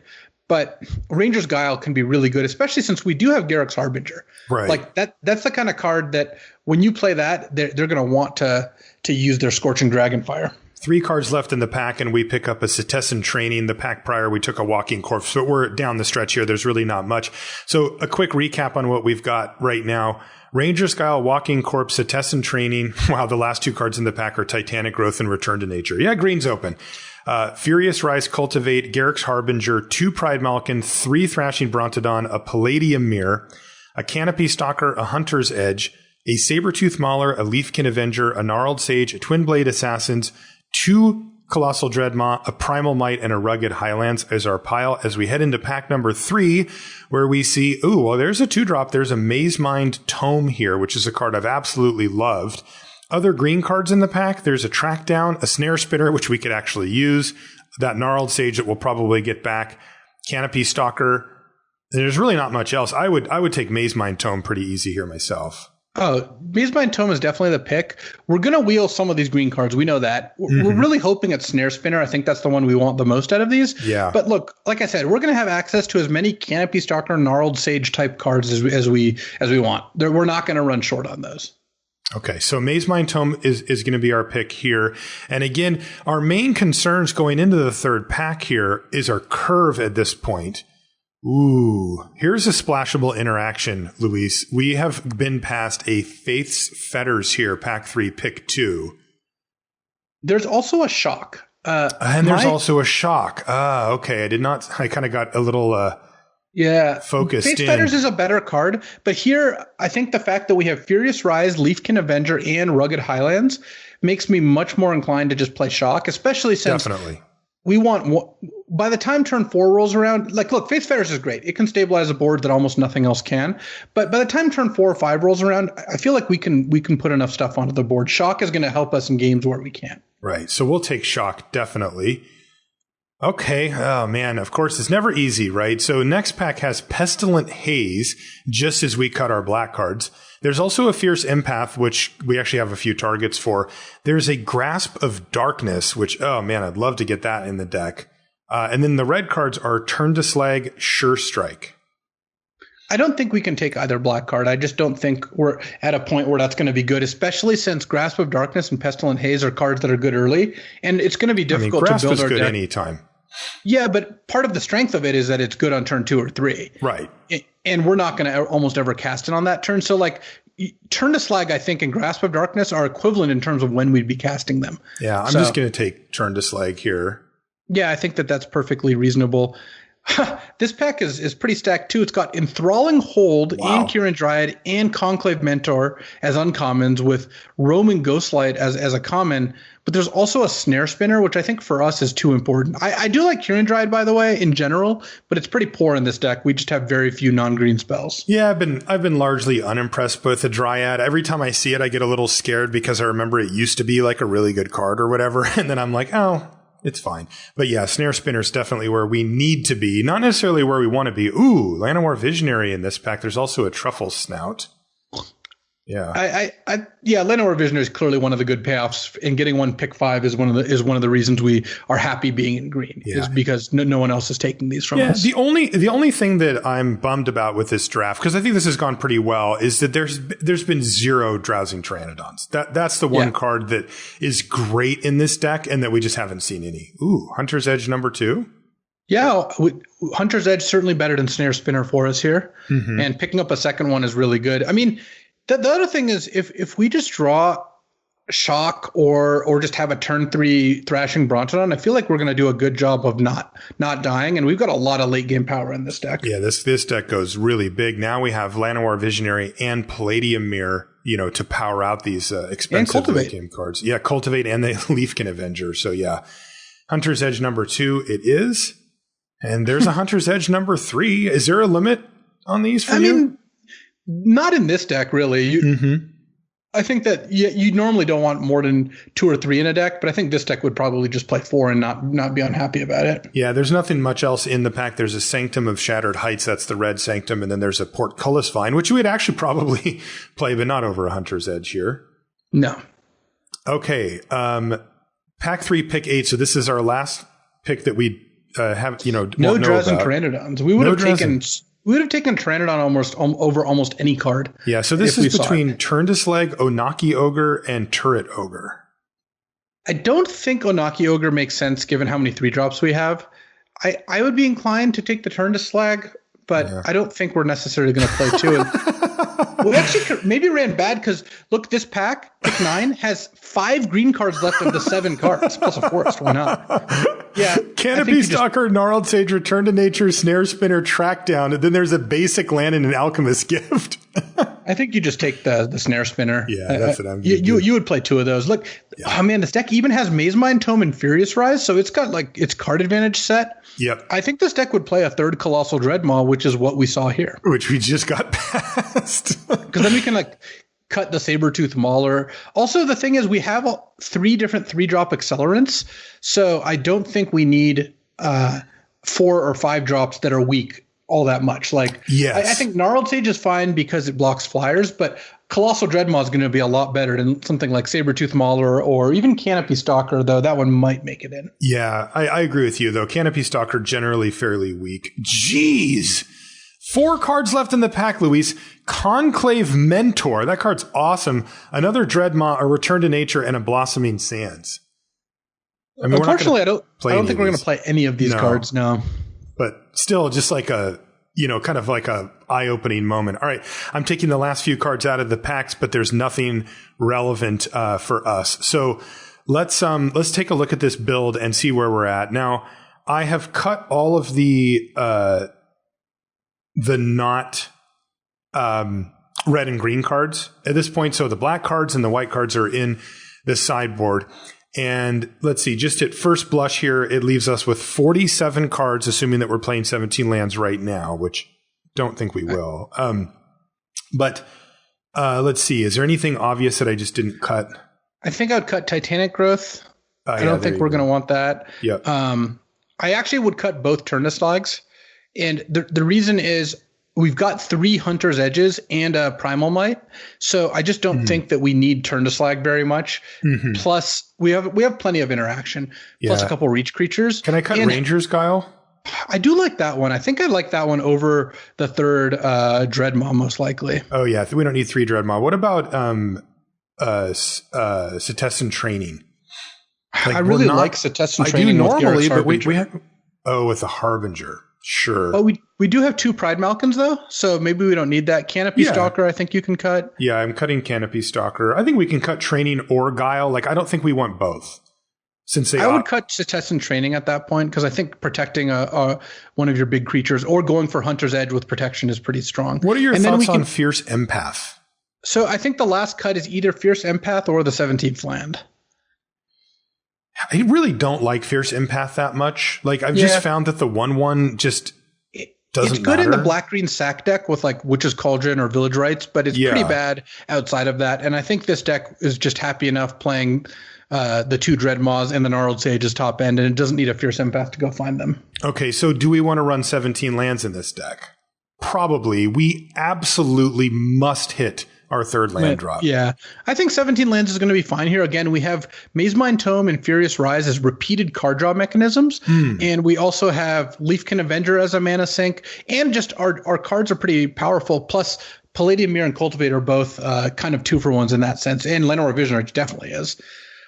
But Ranger's Guile can be really good, especially since we do have Garruk's Harbinger. Right. Like that's the kind of card that when you play that, they're going to want to use their Scorching Dragonfire. 3 cards left in the pack, and we pick up a Cetizen Training. The pack prior, we took a Walking Corpse. So we're down the stretch here. There's really not much. So a quick recap on what we've got right now. Ranger's Guile, Walking Corpse, Cetizen Training. Wow, the last 2 cards in the pack are Titanic Growth and Return to Nature. Yeah, green's open. Furious Rise, Cultivate, Garruk's Harbinger, 2 Pride Malkin, 3 Thrashing Brontodon, a Palladium Mirror, a Canopy Stalker, a Hunter's Edge, a Sabertooth Mauler, a Leafkin Avenger, a Gnarled Sage, a Twin Blade Assassins, 2 Colossal Dreadmaw, a Primal Might, and a Rugged Highlands as our pile as we head into pack number 3, where we see, there's a 2-drop. There's a Maze Mind Tome here, which is a card I've absolutely loved. Other green cards in the pack, there's a Track Down, a Snare Spinner, which we could actually use, that Gnarled Sage that we'll probably get back, Canopy Stalker. There's really not much else. I would take Maze Mind Tome pretty easy here myself. Oh, Maze Mind Tome is definitely the pick. We're going to wheel some of these green cards. We know that. We're really hoping it's Snare Spinner. I think that's the one we want the most out of these. Yeah. But look, like I said, we're going to have access to as many Canopy Stalker, Gnarled Sage type cards as we want. We're not going to run short on those. Okay, so Maze Mind Tome is going to be our pick here. And again, our main concerns going into the third pack here is our curve at this point. Ooh, here's a splashable interaction, Luis. We have been past a Faith's Fetters here, pack 3, pick 2. There's also a shock. And there's also a shock. Okay. I kind of got a little focused in. Faith's Fetters is a better card, but here I think the fact that we have Furious Rise, Leafkin Avenger, and Rugged Highlands makes me much more inclined to just play shock, especially since we want, by the time turn 4 rolls around, like, look, Faith's Fetters is great. It can stabilize a board that almost nothing else can. But by the time turn 4 or 5 rolls around, I feel like we can put enough stuff onto the board. Shock is going to help us in games where we can't. Right. So we'll take shock, definitely. Okay. Oh, man. Of course, it's never easy, right? So next pack has Pestilent Haze, just as we cut our black cards. There's also a Fierce Empath, which we actually have a few targets for. There's a Grasp of Darkness, which, oh, man, I'd love to get that in the deck. And then the red cards are Turn to Slag, Sure Strike. I don't think we can take either black card. I just don't think we're at a point where that's going to be good, especially since Grasp of Darkness and Pestilent Haze are cards that are good early. And it's going to be difficult to build our deck. Grasp is good anytime. Yeah, but part of the strength of it is that it's good on turn 2 or 3. Right. And we're not going to almost ever cast it on that turn. So, like, Turn to Slag, I think, and Grasp of Darkness are equivalent in terms of when we'd be casting them. Yeah, I'm just going to take Turn to Slag here. Yeah, I think that's perfectly reasonable. This pack is pretty stacked, too. It's got Enthralling Hold and Kirin Dryad and Conclave Mentor as uncommons, with Roman Ghostlight as a common. But there's also a Snare Spinner, which I think for us is too important. I do like Kirin Dryad, by the way, in general, but it's pretty poor in this deck. We just have very few non-green spells. Yeah, I've been largely unimpressed with the Dryad. Every time I see it, I get a little scared because I remember it used to be like a really good card or whatever. And then I'm like, oh, it's fine. But yeah, Snare Spinner is definitely where we need to be, not necessarily where we want to be. Ooh, Llanowar Visionary in this pack. There's also a Truffle Snout. Yeah. Llanowar Visionary is clearly one of the good payoffs, and getting one pick 5 is one of the reasons we are happy being in green, is because no one else is taking these from us. The only thing that I'm bummed about with this draft, because I think this has gone pretty well, is that there's been 0 Drowsing Pteranodons. That's the one card that is great in this deck, and that we just haven't seen any. Ooh, Hunter's Edge number 2. Yeah, Hunter's Edge certainly better than Snare Spinner for us here, and picking up a second one is really good. I mean, the other thing is if we just draw shock or just have a turn 3 Thrashing Brontodon, I feel like we're going to do a good job of not dying, and we've got a lot of late game power in this deck. Yeah, this deck goes really big. Now we have Llanowar Visionary and Palladium Mirror, to power out these expensive late game cards. Yeah, Cultivate and the Leafkin Avenger. So yeah, Hunter's Edge number 2 it is, and there's a Hunter's Edge number 3. Is there a limit on these for you? Mean, not in this deck, really. I think that you normally don't want more than 2 or 3 in a deck, but I think this deck would probably just play 4 and not be unhappy about it. Yeah, there's nothing much else in the pack. There's a Sanctum of Shattered Heights, that's the red Sanctum, and then there's a Portcullis Vine, which we'd actually probably play, but not over a Hunter's Edge here. No. Okay, pack 3, pick 8. So this is our last pick that we have. No Drowsing Pteranodons. We would have taken. We would have taken Pteranodon over almost any card. Yeah, so this is between Turn to Slag, Onaki Ogre, and Turret Ogre. I don't think Onaki Ogre makes sense given how many 3-drops we have. I would be inclined to take the Turn to Slag, but I don't think we're necessarily going to play 2. We actually maybe ran bad because, look, this pack, pick 9, has 5 green cards left of the 7 cards, plus a forest. Why not? Yeah. Canopy Stalker, Gnarled Sage, Return to Nature, Snare Spinner, Track Down, and then there's a basic land and an Alchemist Gift. I think you just take the Snare Spinner. Yeah, that's what I'm doing. You would play 2 of those. Look, oh man, this deck even has Maze Mind Tome and Furious Rise, so it's got like its card advantage set. Yep. I think this deck would play a 3rd Colossal Dreadmaw, which is what we saw here. Which we just got past. Because then we can cut the Sabertooth Mauler. Also, the thing is we have 3 different 3-drop accelerants, so I don't think we need 4 or 5 drops that are weak all that much. I think Gnarled Sage is fine because it blocks flyers, but Colossal Dreadmaw is going to be a lot better than something like Sabertooth Mauler or even Canopy Stalker, though that one might make it in. Yeah, I agree with you, though. Canopy Stalker generally fairly weak. Jeez! 4 cards left in the pack, Luis. Conclave Mentor. That card's awesome. Another Dreadmaw, a Return to Nature, and a Blossoming Sands. I mean, unfortunately, I don't think we're going to play any of these cards, no. But still, just like a, kind of like a eye-opening moment. All right, I'm taking the last few cards out of the packs, but there's nothing relevant for us. So let's take a look at this build and see where we're at. Now, I have cut all of the not red and green cards at this point. So the black cards and the white cards are in the sideboard. And let's see, just at first blush here, it leaves us with 47 cards, assuming that we're playing 17 lands right now, which don't think we will. But let's see, is there anything obvious that I just didn't cut? I think I would cut Titanic Growth. I don't think we're going to want that. Yep. I actually would cut both Turnislags. And the reason is we've got 3 Hunter's Edges and a Primal Might. So I just don't think that we need Turnislag very much. Mm-hmm. Plus, we have plenty of interaction. Plus a couple reach creatures. Can I cut Ranger's Guile? I do like that one. I think I like that one over the 3rd Dreadmaw, most likely. Oh, yeah. We don't need 3 Dreadmaw. What about Setessan Training? Like, I really like Setessan Training. I do normally, but we have... Oh, with the Harbinger. Sure. Oh, we do have 2 Pride Malkins, though, so maybe we don't need that. Canopy Stalker, I think you can cut. Yeah, I'm cutting Canopy Stalker. I think we can cut Training or Guile. Like, I don't think we want both. Since I would cut Setessan Training at that point, because I think protecting one of your big creatures or going for Hunter's Edge with protection is pretty strong. What are your thoughts on Fierce Empath? So I think the last cut is either Fierce Empath or the 17th land. I really don't like Fierce Empath that much. Like, I've just found that the 1/1 just doesn't It's good matter. in the black-green sack deck with like Witch's Cauldron or Village Rites, but it's pretty bad outside of that. And I think this deck is just happy enough playing the 2 Dreadmaws and the Gnarled Sage's top end, and it doesn't need a Fierce Empath to go find them. Okay, so do we want to run 17 lands in this deck? Probably. We absolutely must hit our 3rd land drop. Yeah. I think 17 lands is going to be fine here. Again, we have Mazemind Tome and Furious Rise as repeated card draw mechanisms. And we also have Leafkin Avenger as a mana sink. And just our cards are pretty powerful. Plus, Palladium Mirror and Cultivate are both kind of 2-for-1s in that sense. And Llanowar Visionary definitely is.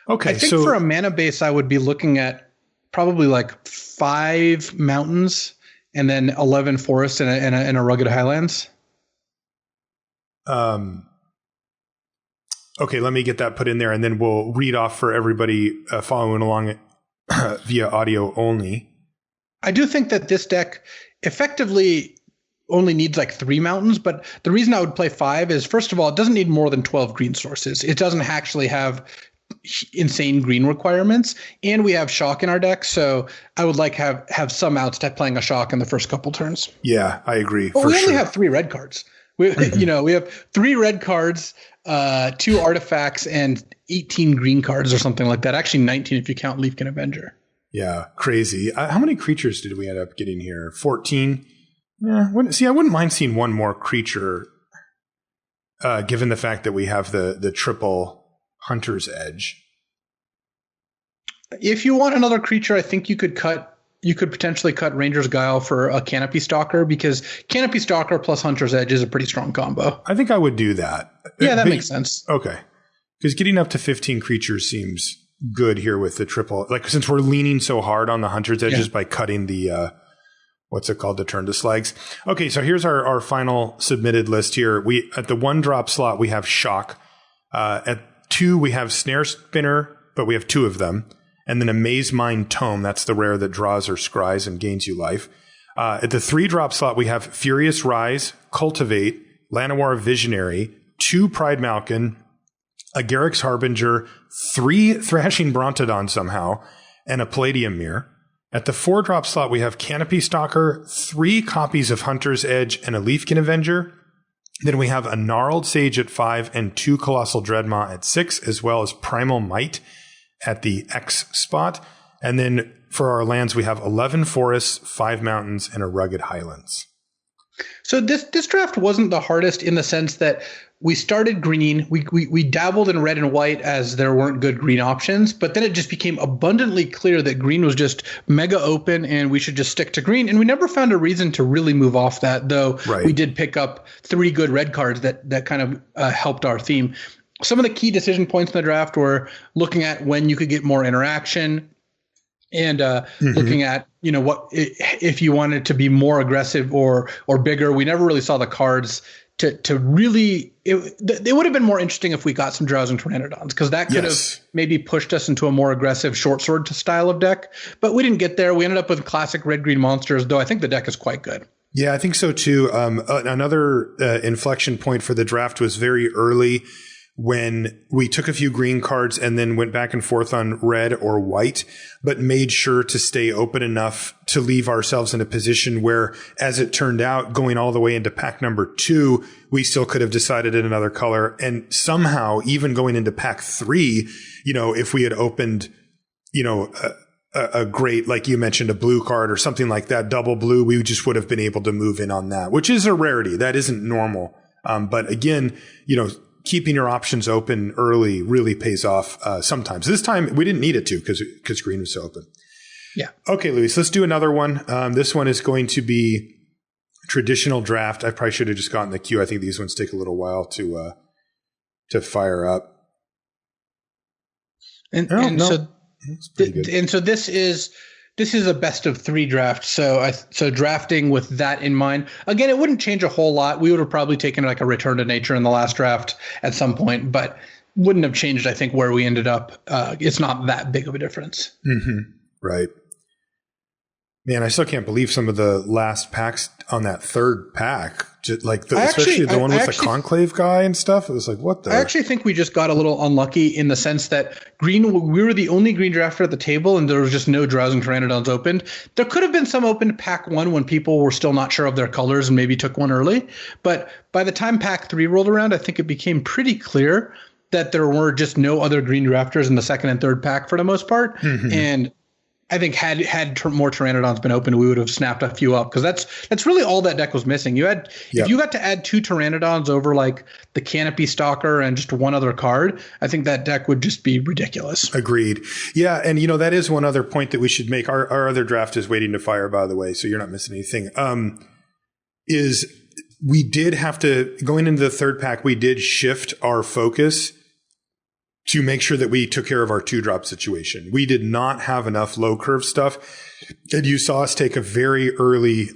Okay. I think for a mana base, I would be looking at probably like 5 mountains and then 11 forests and a rugged highlands. Okay, let me get that put in there, and then we'll read off for everybody following along via audio only. I do think that this deck effectively only needs like 3 mountains, but the reason I would play 5 is, first of all, it doesn't need more than 12 green sources. It doesn't actually have insane green requirements, and we have Shock in our deck, so I would like have some outs to playing a Shock in the first couple turns. Yeah, I agree. But we only have 3 red cards. We have 3 red cards, 2 artifacts, and 18 green cards or something like that. Actually, 19 if you count Leafkin Avenger. Yeah, crazy. How many creatures did we end up getting here? 14? Yeah, I wouldn't mind seeing one more creature, given the fact that we have the triple Hunter's Edge. If you want another creature, I think you could potentially cut Ranger's Guile for a Canopy Stalker, because Canopy Stalker plus Hunter's Edge is a pretty strong combo. I think I would do that. Yeah, that makes sense. Okay. Because getting up to 15 creatures seems good here with the triple. Like, since we're leaning so hard on the Hunter's Edges by cutting the, what's it called? The Turn-to-Slags. Okay, so here's our final submitted list here. At the 1-drop slot, we have Shock. At 2, we have Snare Spinner, but we have 2 of them. And then a Mazemind Tome, that's the rare that draws or scries and gains you life. At the 3-drop slot, we have Furious Rise, Cultivate, Llanowar Visionary, 2 Pride Malkin, a Garruk's Harbinger, 3 Thrashing Brontodon somehow, and a Palladium Mirror. At the 4-drop slot, we have Canopy Stalker, 3 copies of Hunter's Edge, and a Leafkin Avenger. Then we have a Gnarled Sage at 5 and 2 Colossal Dreadmaw at 6, as well as Primal Might at the X spot. And then for our lands, we have 11 forests, 5 mountains, and a rugged highlands. So this draft wasn't the hardest in the sense that we started green. We dabbled in red and white as there weren't good green options, but then it just became abundantly clear that green was just mega open and we should just stick to green. And we never found a reason to really move off that, though. Right. We did pick up 3 good red cards that kind of helped our theme. Some of the key decision points in the draft were looking at when you could get more interaction and looking at, what if you wanted to be more aggressive or bigger. We never really saw the cards to really, it would have been more interesting if we got some Drowsing Pteranodons, because that could have maybe pushed us into a more aggressive short sword style of deck. But we didn't get there. We ended up with classic red-green monsters, though I think the deck is quite good. Yeah, I think so too. Another inflection point for the draft was very early when we took a few green cards and then went back and forth on red or white, but made sure to stay open enough to leave ourselves in a position where, as it turned out, going all the way into pack number 2, we still could have decided in another color. And somehow, even going into pack 3, if we had opened, a great, like you mentioned, a blue card or something like that, double blue, we just would have been able to move in on that, which is a rarity. That isn't normal. But again, keeping your options open early really pays off sometimes. This time we didn't need it to because green was so open. Yeah. Okay, Luis, let's do another one. This one is going to be traditional draft. I probably should have just gotten the queue. I think these ones take a little while to fire up. So this is a best of 3 draft. So drafting with that in mind, again, it wouldn't change a whole lot. We would have probably taken like a Return to Nature in the last draft at some point, but wouldn't have changed, I think, where we ended up. It's not that big of a difference. Mm-hmm. Right. Man, I still can't believe some of the last packs on that third pack. Especially the one with the Conclave guy and stuff. It was like, what the? I actually think we just got a little unlucky in the sense that we were the only green drafter at the table and there was just no Drowsing Pteranodons opened. There could have been some opened pack 1 when people were still not sure of their colors and maybe took one early. But by the time pack 3 rolled around, I think it became pretty clear that there were just no other green drafters in the second and third pack for the most part. Mm-hmm. And I think had more Pteranodons been open, we would have snapped a few up, because that's really all that deck was missing. If you got to add 2 Pteranodons over like the Canopy Stalker and just one other card, I think that deck would just be ridiculous. Agreed. Yeah, and that is one other point that we should make. Our other draft is waiting to fire, by the way, so you're not missing anything. Is we did have to, going into the third pack, we did shift our focus to make sure that we took care of our 2-drop situation. We did not have enough low curve stuff. And you saw us take a very early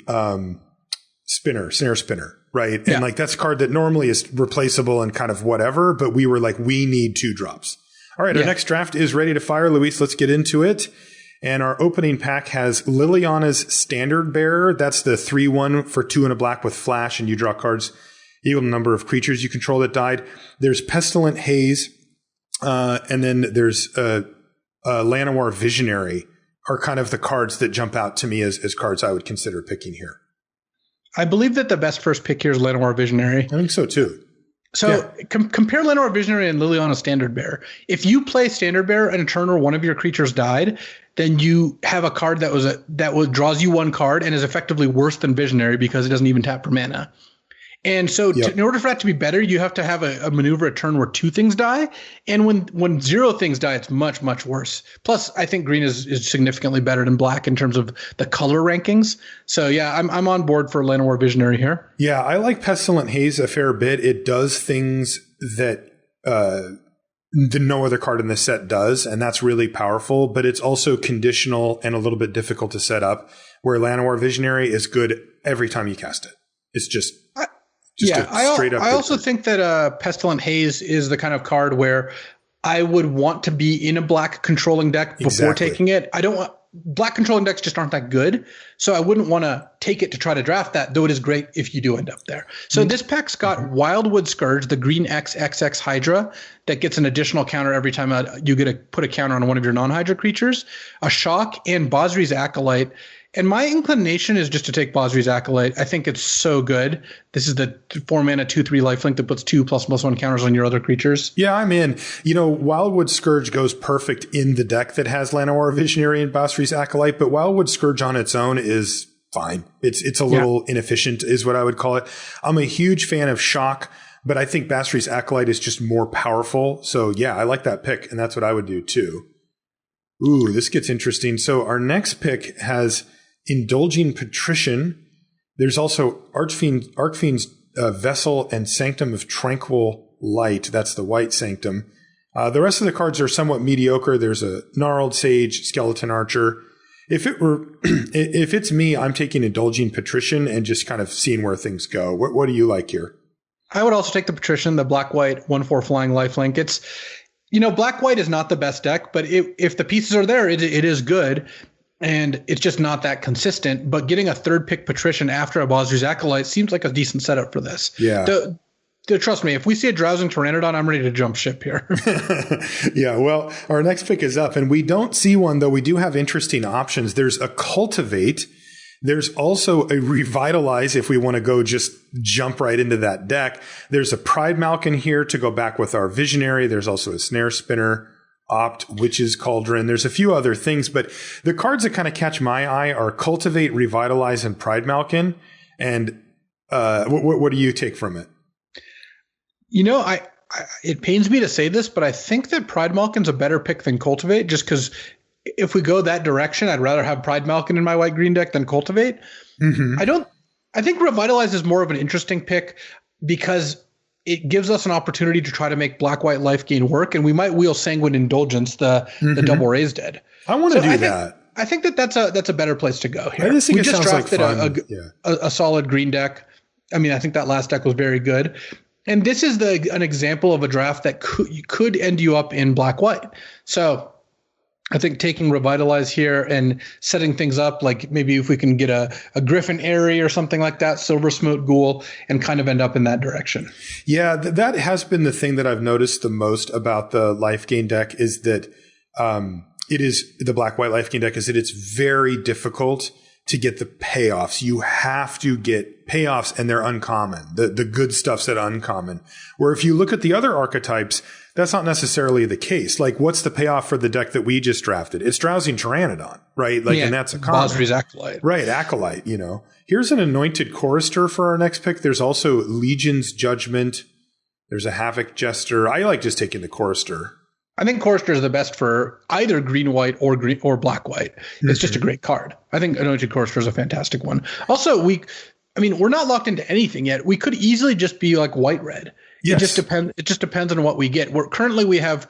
snare spinner, right? Yeah. And that's a card that normally is replaceable and kind of whatever, but we were like, we need 2 drops. All right, our next draft is ready to fire, Luis. Let's get into it. And our opening pack has Liliana's Standard Bearer. That's the 3/1 for 2 and a black with flash, and you draw cards equal to the number of creatures you control that died. There's Pestilent Haze. And then there's Llanowar Visionary are kind of the cards that jump out to me as cards I would consider picking here. I believe that the best first pick here is Llanowar Visionary. I think so too. So compare Llanowar Visionary and Liliana Standard Bearer. If you play Standard Bearer and a turn where one of your creatures died, then you have a card that draws you 1 card and is effectively worse than Visionary because it doesn't even tap for mana. And so in order for that to be better, you have to have a maneuver a turn where 2 things die. And when 0 things die, it's much, much worse. Plus, I think green is significantly better than black in terms of the color rankings. So, yeah, I'm on board for Llanowar Visionary here. Yeah, I like Pestilent Haze a fair bit. It does things that no other card in this set does, and that's really powerful. But it's also conditional and a little bit difficult to set up, where Llanowar Visionary is good every time you cast it. It's just... I also think that Pestilent Haze is the kind of card where I would want to be in a black controlling deck before taking it. Black controlling decks just aren't that good, so I wouldn't want to take it to try to draft that, though it is great if you do end up there. So this pack's got Wildwood Scourge, the green XXX Hydra that gets an additional counter every time you get to put a counter on one of your non-Hydra creatures, a Shock, and Basri's Acolyte. And my inclination is just to take Basri's Acolyte. I think it's so good. This is the 4-mana 2/3 lifelink that puts 2++1 counters on your other creatures. Yeah, I'm in. Wildwood Scourge goes perfect in the deck that has Llanowar Visionary and Basri's Acolyte, but Wildwood Scourge on its own is fine. It's a little inefficient is what I would call it. I'm a huge fan of Shock, But I think Basri's Acolyte is just more powerful. So yeah, I like that pick, and that's what I would do too. Ooh, this gets interesting. So our next pick has Indulging Patrician. There's also Archfiend's Vessel and Sanctum of Tranquil Light. That's the white Sanctum. The rest of the cards are somewhat mediocre. There's a Gnarled Sage, Skeleton Archer. If it's me, I'm taking Indulging Patrician and just kind of seeing where things go. What do you like here? I would also take the Patrician, the black-white 1/4 flying lifelink. It's, black-white is not the best deck, but if the pieces are there, it is good. And it's just not that consistent. But getting a third pick Patrician after a Basri's Acolyte seems like a decent setup for this. Yeah. Trust me, if we see a Drowsing Pteranodon, I'm ready to jump ship here. Yeah, well, our next pick is up, and we don't see one, though we do have interesting options. There's a Cultivate. There's also a Revitalize if we want to go just jump right into that deck. There's a Pride Malkin here to go back with our Visionary. There's also a Snare Spinner, Opt, Witch's Cauldron. There's a few other things, but the cards that kind of catch my eye are Cultivate, Revitalize, and Pride Malkin. And what do you take from it? It pains me to say this, but I think that Pride Malkin's a better pick than Cultivate, just because if we go that direction, I'd rather have Pride Malkin in my white-green deck than Cultivate. Mm-hmm. I think Revitalize is more of an interesting pick because it gives us an opportunity to try to make black-white life gain work, and we might wheel Sanguine Indulgence, the double raise dead. I want to do that. I think that's a better place to go here. I just think we just drafted like a solid green deck. I mean, I think that last deck was very good. And this is an example of a draft that could end you up in black-white. So I think taking Revitalize here and setting things up, like maybe if we can get a Griffin Airy or something like that, Silver Smote Ghoul, and kind of end up in that direction. Yeah, that has been the thing that I've noticed the most about the life gain deck is that it is the black-white life gain deck is that it's very difficult to get the payoffs. You have to get payoffs, and they're uncommon. The good stuff's at uncommon. Where if you look at the other archetypes, that's not necessarily the case. Like, what's the payoff for the deck that we just drafted? It's Drowsing Pteranodon, right? Like, and that's a common. Basri's Acolyte. Right, Acolyte, Here's an Anointed Chorister for our next pick. There's also Legion's Judgment. There's a Havoc Jester. I like just taking the Chorister. I think Chorister is the best for either green-white or black-white. It's just a great card. I think Anointed Chorister is a fantastic one. Also, we're not locked into anything yet. We could easily just be like white-red. Yes. It just depends on what we get. Currently we have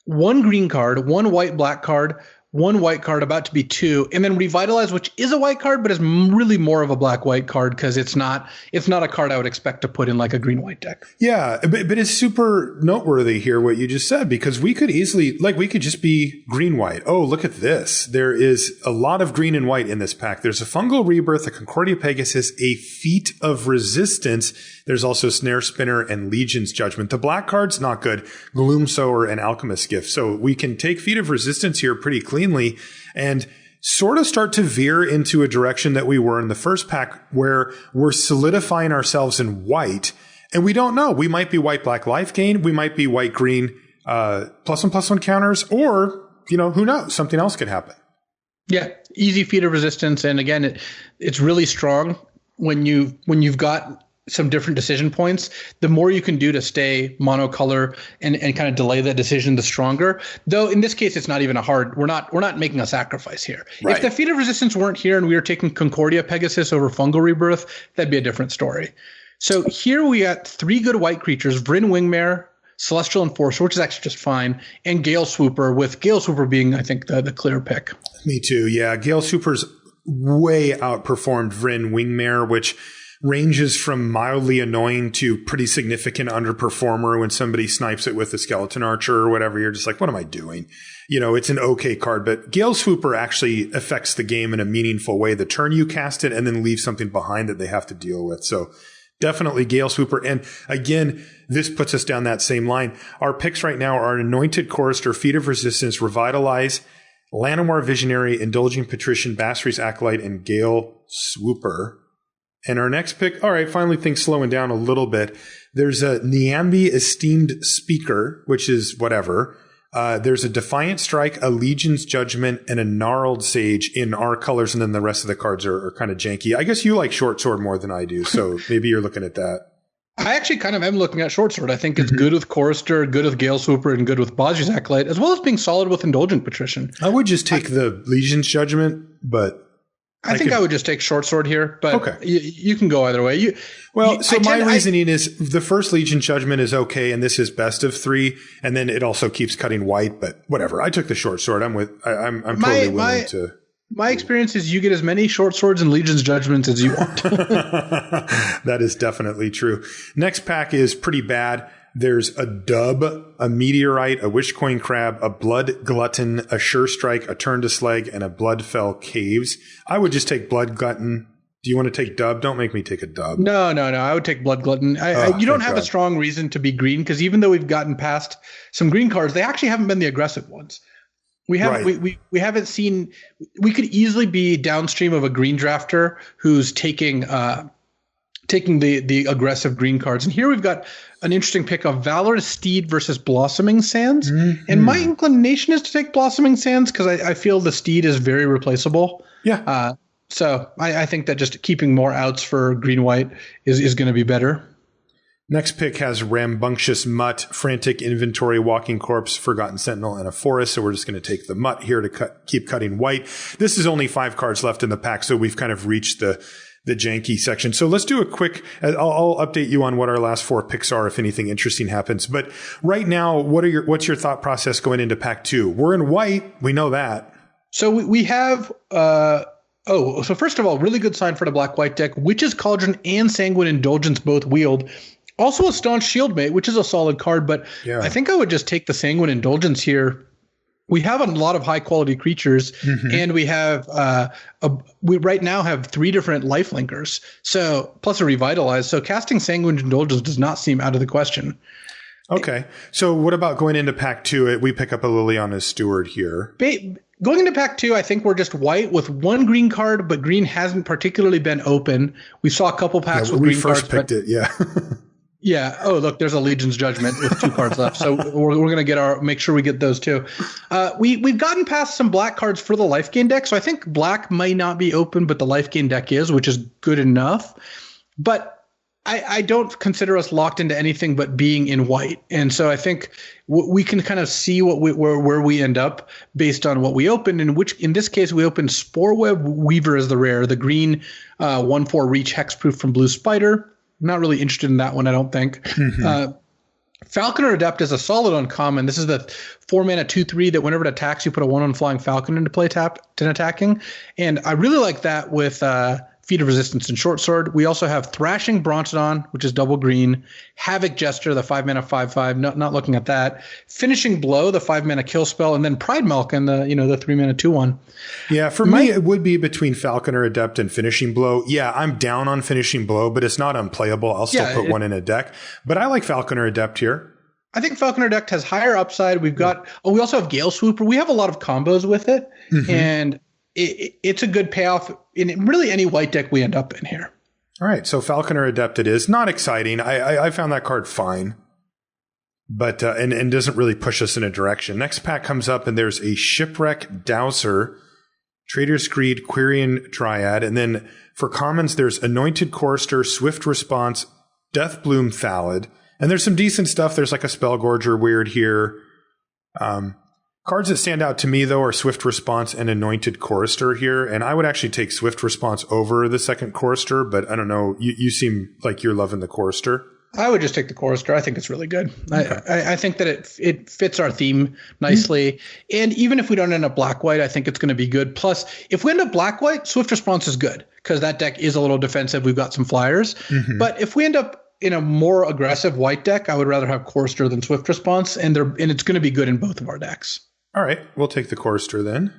one green card, one white-black card, one white card about to be two, and then Revitalize, which is a white card, but is really more of a black-white card because it's not a card I would expect to put in like a green-white deck. Yeah, but it's super noteworthy here what you just said, because we could easily, we could just be green-white. Oh, look at this. There is a lot of green and white in this pack. There's a Fungal Rebirth, a Concordia Pegasus, a Feat of Resistance. There's also Snare Spinner and Legion's Judgment. The black card's not good. Gloom Sower and Alchemist's Gift. So we can take Feat of Resistance here pretty cleanly and sort of start to veer into a direction that we were in the first pack, where we're solidifying ourselves in white. And we don't know. We might be white-black life gain. We might be white-green +1/+1 counters. Or, who knows? Something else could happen. Yeah, easy Feat of Resistance. And again, it's really strong when you've got some different decision points. The more you can do to stay monocolor and kind of delay that decision, the stronger. Though in this case, it's not even we're not making a sacrifice here. Right. If the Feat of Resistance weren't here and we were taking Concordia Pegasus over Fungal Rebirth, that'd be a different story. So here we got three good white creatures: Vryn Wingmare, Celestial Enforcer, which is actually just fine, and Gale Swooper, with Gale Swooper being, I think, the clear pick. Me too. Yeah, Gale Swooper's way outperformed Vryn Wingmare, which ranges from mildly annoying to pretty significant underperformer. When somebody snipes it with a Skeleton Archer or whatever, you're just like, what am I doing? It's an okay card, but Gale Swooper actually affects the game in a meaningful way. The turn you cast it and then leave something behind that they have to deal with. So definitely Gale Swooper. And again, this puts us down that same line. Our picks right now are Anointed Chorister, Feat of Resistance, Revitalize, Llanowar Visionary, Indulging Patrician, Basri's Acolyte, and Gale Swooper. And our next pick, all right, finally things slowing down a little bit. There's a Niambi Esteemed Speaker, which is whatever. There's a Defiant Strike, a Legion's Judgment, and a Gnarled Sage in our colors, and then the rest of the cards are kind of janky. I guess you like Short Sword more than I do, so maybe you're looking at that. I actually kind of am looking at Short Sword. I think it's good with Chorister, good with Gale Swooper, and good with Baju's Acolyte, as well as being solid with Indulgent Patrician. I would just take the Legion's Judgment, but I think I would just take Short Sword here, but okay. You can go either way. My reasoning is the first Legion Judgment is okay, and this is best of 3, and then it also keeps cutting white, but whatever. I took the Short Sword. I'm totally willing to. My experience is you get as many Short Swords and Legion's Judgments as you want. That is definitely true. Next pack is pretty bad. There's a Dub, a Meteorite, a Wishcoin Crab, a Blood Glutton, a Sure Strike, a Turn to Slag, and a Bloodfell Caves. I would just take Blood Glutton. Do you want to take Dub? Don't make me take a Dub. No. I would take Blood Glutton. You don't have a strong reason to be green, because even though we've gotten past some green cards, they actually haven't been the aggressive ones. We haven't seen. We could easily be downstream of a green drafter who's taking the aggressive green cards, and here we've got an interesting pick of Valorous Steed versus Blossoming Sands, and my inclination is to take Blossoming Sands because I feel the Steed is very replaceable. Yeah. So I think that just keeping more outs for green white is going to be better. Next pick has Rambunctious Mutt, Frantic Inventory, Walking Corpse, Forgotten Sentinel, and a Forest. So we're just going to take the Mutt here to keep cutting white. This is only 5 cards left in the pack, so we've kind of reached the janky section. So let's do a quick, I'll update you on what our last 4 picks are if anything interesting happens. But right now, what's your thought process going into pack 2? We're in white. We know that. So we have, so first of all, really good sign for the black-white deck. Witch's Cauldron and Sanguine Indulgence both wield. Also a Staunch Shieldmate, which is a solid card, but yeah. I think I would just take the Sanguine Indulgence here. We have a lot of high-quality creatures, and we have we right now have 3 different lifelinkers, so plus a Revitalize. So casting Sanguine Indulgence does not seem out of the question. Okay, so what about going into pack 2? We pick up a Liliana's Steward here. Going into pack 2, I think we're just white with 1 green card, but green hasn't particularly been open. We saw a couple packs with green cards. We first picked it, yeah. Yeah. Oh, look, there's a Legion's Judgment with 2 cards left. So we're going to make sure we get those too. We've gotten past some black cards for the life gain deck. So I think black might not be open, but the life gain deck is, which is good enough. But I don't consider us locked into anything but being in white. And so I think we can kind of see where we end up based on what we open, in this case, we opened Sporeweb Weaver as the rare, the green 1/4 reach hexproof from Blue Spider. Not really interested in that one, I don't think. Falconer Adept is a solid uncommon. This is the 4-mana 2/3 that whenever it attacks, you put a 1/1 flying falcon into play tapped and attacking. And I really like that with Feat of Resistance and Short Sword. We also have Thrashing Brontodon, which is double green. Havoc Jester, the 5-mana 5/5. Not looking at that. Finishing Blow, the 5-mana kill spell, and then Pride Malkin, the 3-mana 2/1. Yeah, for me, it would be between Falconer Adept and Finishing Blow. Yeah, I'm down on Finishing Blow, but it's not unplayable. I'll still put one in a deck. But I like Falconer Adept here. I think Falconer Adept has higher upside. We also have Gale Swooper. We have a lot of combos with it, and it's a good payoff in really any white deck we end up in here. All right, so Falconer Adept it is. Not exciting. I found that card fine, but and doesn't really push us in a direction. Next pack comes up, and there's a Shipwreck Dowser, Trader's Greed, Quirion Dryad, and then for commons, there's Anointed Chorister, Swift Response, Deathbloom Thallid, and there's some decent stuff. There's like a Spellgorger weird here. Cards that stand out to me, though, are Swift Response and Anointed Chorister here, and I would actually take Swift Response over the second Chorister, but I don't know. You seem like you're loving the Chorister. I would just take the Chorister. I think it's really good. Okay. I think that it fits our theme nicely, and even if we don't end up black-white, I think it's going to be good. Plus, if we end up black-white, Swift Response is good, because that deck is a little defensive. We've got some flyers. But if we end up in a more aggressive white deck, I would rather have Chorister than Swift Response, and it's going to be good in both of our decks. All right, we'll take the Chorister then.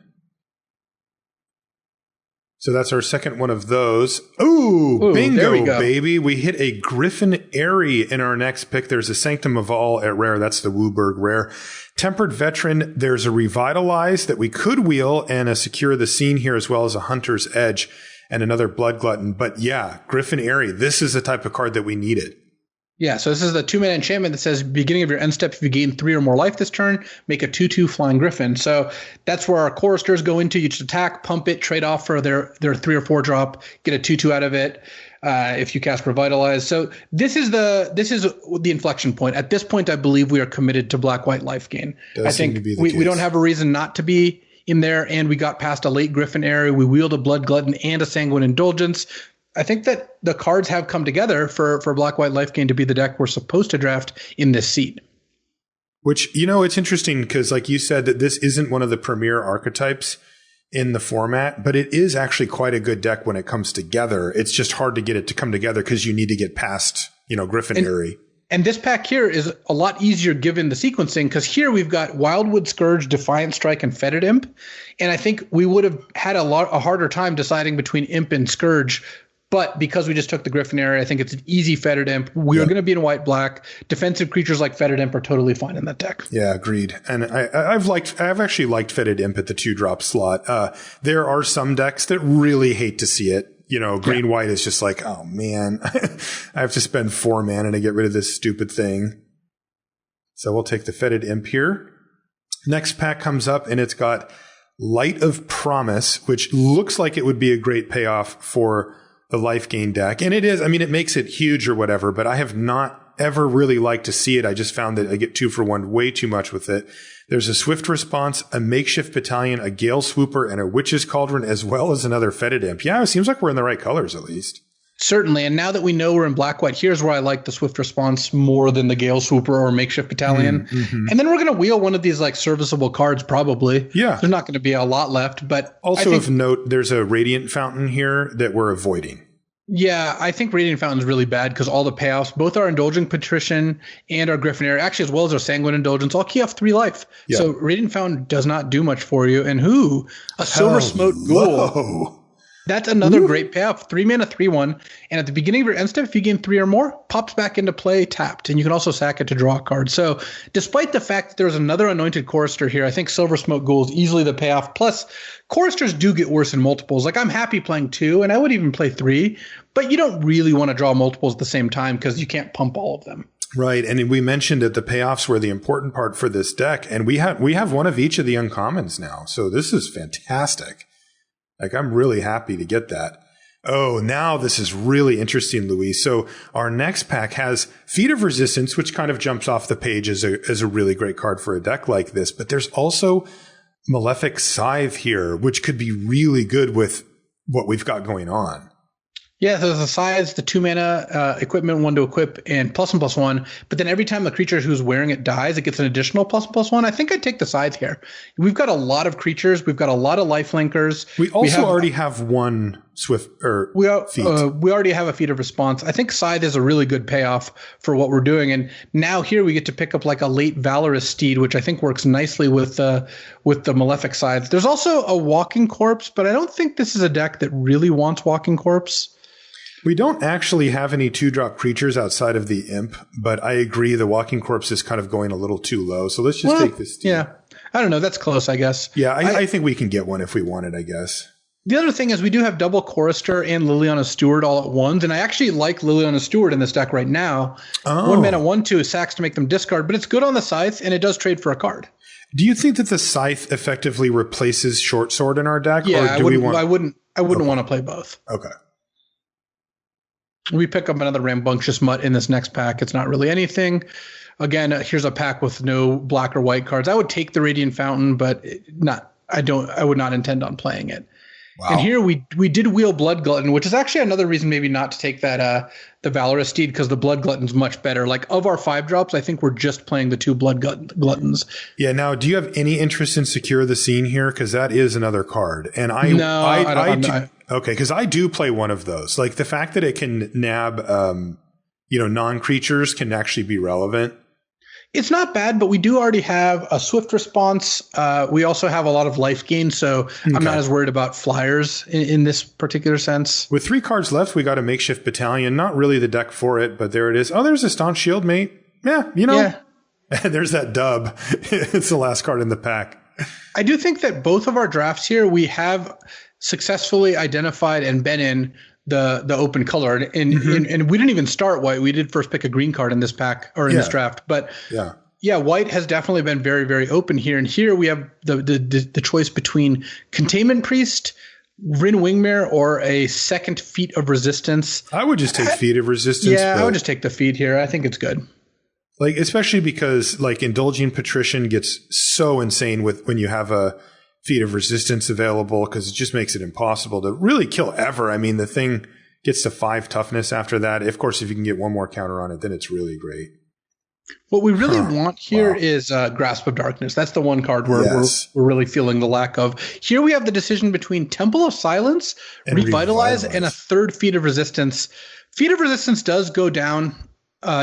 So that's our second one of those. Ooh, bingo, baby. We hit a Griffin Airy in our next pick. There's a Sanctum of All at rare. That's the Wooburg rare. Tempered Veteran. There's a Revitalize that we could wheel and a Secure the Scene here, as well as a Hunter's Edge and another Blood Glutton. But yeah, Griffin Airy. This is the type of card that we needed. Yeah, so this is the 2-mana enchantment that says, beginning of your end step, if you gain 3 or more life this turn, make a 2/2 Flying Griffin. So that's where our Choristers go into. You just attack, pump it, trade off for their 3 or 4 drop, get a 2/2 out of it. if you cast Revitalize. So this is the inflection point. At this point, I believe we are committed to black-white life gain. I think we don't have a reason not to be in there, and we got past a late Griffin area. We wield a Blood Glutton and a Sanguine Indulgence. I think that the cards have come together for black-white life gain to be the deck we're supposed to draft in this seed. Which, it's interesting because, like you said, that this isn't one of the premier archetypes in the format, but it is actually quite a good deck when it comes together. It's just hard to get it to come together because you need to get past, Griffin area. And this pack here is a lot easier given the sequencing, because here we've got Wildwood Scourge, Defiant Strike, and Fetid Imp. And I think we would have had a harder time deciding between Imp and Scourge. But because we just took the Griffin area, I think it's an easy Fetid Imp. We're going to be in white-black. Defensive creatures like Fetid Imp are totally fine in that deck. Yeah, agreed. And I've actually liked Fetid Imp at the 2-drop slot. There are some decks that really hate to see it. Green-white is just like, oh man, I have to spend 4 mana to get rid of this stupid thing. So we'll take the Fetid Imp here. Next pack comes up, and it's got Light of Promise, which looks like it would be a great payoff for the life gain deck. And it is. I mean, it makes it huge or whatever, but I have not ever really liked to see it. I just found that I get 2 for 1 way too much with it. There's a Swift Response, a Makeshift Battalion, a Gale Swooper, and a Witch's Cauldron, as well as another Fetid Imp. Yeah, it seems like we're in the right colors at least. Certainly. And now that we know we're in black-white, here's where I like the Swift Response more than the Gale Swooper or Makeshift Battalion. Mm-hmm. And then we're going to wheel one of these like serviceable cards probably. Yeah. There's not going to be a lot left. But also of note, there's a Radiant Fountain here that we're avoiding. Yeah, I think Radiant Fountain's really bad because all the payoffs, both our Indulging Patrician and our Griffin area, actually as well as our Sanguine Indulgence, all key off 3 life. Yeah. So Radiant Fountain does not do much for you. And a Silver Smoke Ghoul. That's another great payoff. 3 mana, 3/1. And at the beginning of your end step, if you gain 3 or more, pops back into play tapped. And you can also sack it to draw a card. So despite the fact that there's another Anointed Chorister here, I think Silver Smoke Ghoul is easily the payoff. Plus, Choristers do get worse in multiples. Like, I'm happy playing 2, and I would even play 3. But you don't really want to draw multiples at the same time because you can't pump all of them. Right. And we mentioned that the payoffs were the important part for this deck. And we have one of each of the uncommons now. So this is fantastic. Like, I'm really happy to get that. Oh, now this is really interesting, Luis. So our next pack has Feat of Resistance, which kind of jumps off the page as a really great card for a deck like this. But there's also Malefic Scythe here, which could be really good with what we've got going on. Yeah, so the Scythe, the 2 mana equipment, 1 to equip, and +1/+1. But then every time the creature who's wearing it dies, it gets an additional +1/+1. I think I'd take the Scythe here. We've got a lot of creatures. We've got a lot of lifelinkers. We already have one Swift feat. We already have a Feat of Response. I think Scythe is a really good payoff for what we're doing. And now here we get to pick up like a late Valorous Steed, which I think works nicely with the Malefic Scythe. There's also a Walking Corpse, but I don't think this is a deck that really wants Walking Corpse. We don't actually have any 2-drop creatures outside of the Imp, but I agree the Walking Corpse is kind of going a little too low. So let's just take this. Yeah, I don't know. That's close, I guess. Yeah, I think we can get one if we want it, I guess. The other thing is we do have double Chorister and Liliana Steward all at once, and I actually like Liliana Steward in this deck right now. 1 mana, 1/2 sacks to make them discard, but it's good on the Scythe, and it does trade for a card. Do you think that the Scythe effectively replaces Short Sword in our deck? Yeah, I wouldn't want to play both. Okay. We pick up another Rambunctious Mutt in this next pack. It's not really anything. Again, here's a pack with no black or white cards. I would take the Radiant Fountain, but I would not intend on playing it. Wow. And here we did wheel Blood Glutton, which is actually another reason maybe not to take that the Valorous Steed, because the Blood Glutton's much better. Like, of our 5-drops, I think we're just playing the 2 Blood Gluttons. Yeah. Now, do you have any interest in Secure the Scene here? Because that is another card, and I do. Okay, because I do play one of those. Like, the fact that it can nab, non-creatures can actually be relevant. It's not bad, but we do already have a Swift Response. We also have a lot of life gain, so I'm not as worried about flyers in this particular sense. With 3 cards left, we got a Makeshift Battalion. Not really the deck for it, but there it is. Oh, there's a Staunch Shield Mate. Yeah, Yeah. There's that dub. It's the last card in the pack. I do think that both of our drafts here, we have successfully identified and been in the open color, and we didn't even start white. We did first pick a green card in this pack or in this draft, but white has definitely been very, very open here. And here we have the choice between Containment Priest, Rin Wingmare or a second Feat of Resistance. I would just take Feat of Resistance. Yeah, I would just take the Feat here. I think it's good. Like, especially because like Indulging Patrician gets so insane with when you have a Feat of Resistance available, because it just makes it impossible to really kill ever. I mean, the thing gets to 5 toughness after that. Of course, if you can get one more counter on it, then it's really great. What we really want here is Grasp of Darkness. That's the one card we're really feeling the lack of. Here we have the decision between Temple of Silence, and Revitalize, and a third Feat of Resistance. Feat of Resistance does go down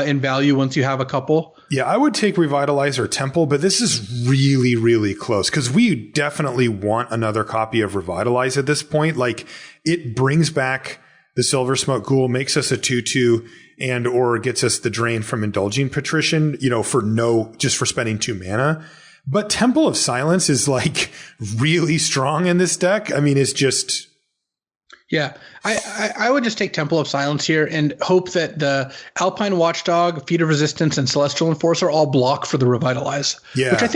in value once you have a couple. Yeah, I would take Revitalize or Temple, but this is really, really close because we definitely want another copy of Revitalize at this point. Like, it brings back the Silver Smoke Ghoul, makes us a 2/2, and or gets us the drain from Indulging Patrician, just for spending 2 mana. But Temple of Silence is like really strong in this deck. I mean, it's just... Yeah, I would just take Temple of Silence here and hope that the Alpine Watchdog, Feat of Resistance, and Celestial Enforcer all block for the Revitalize. Yeah, which I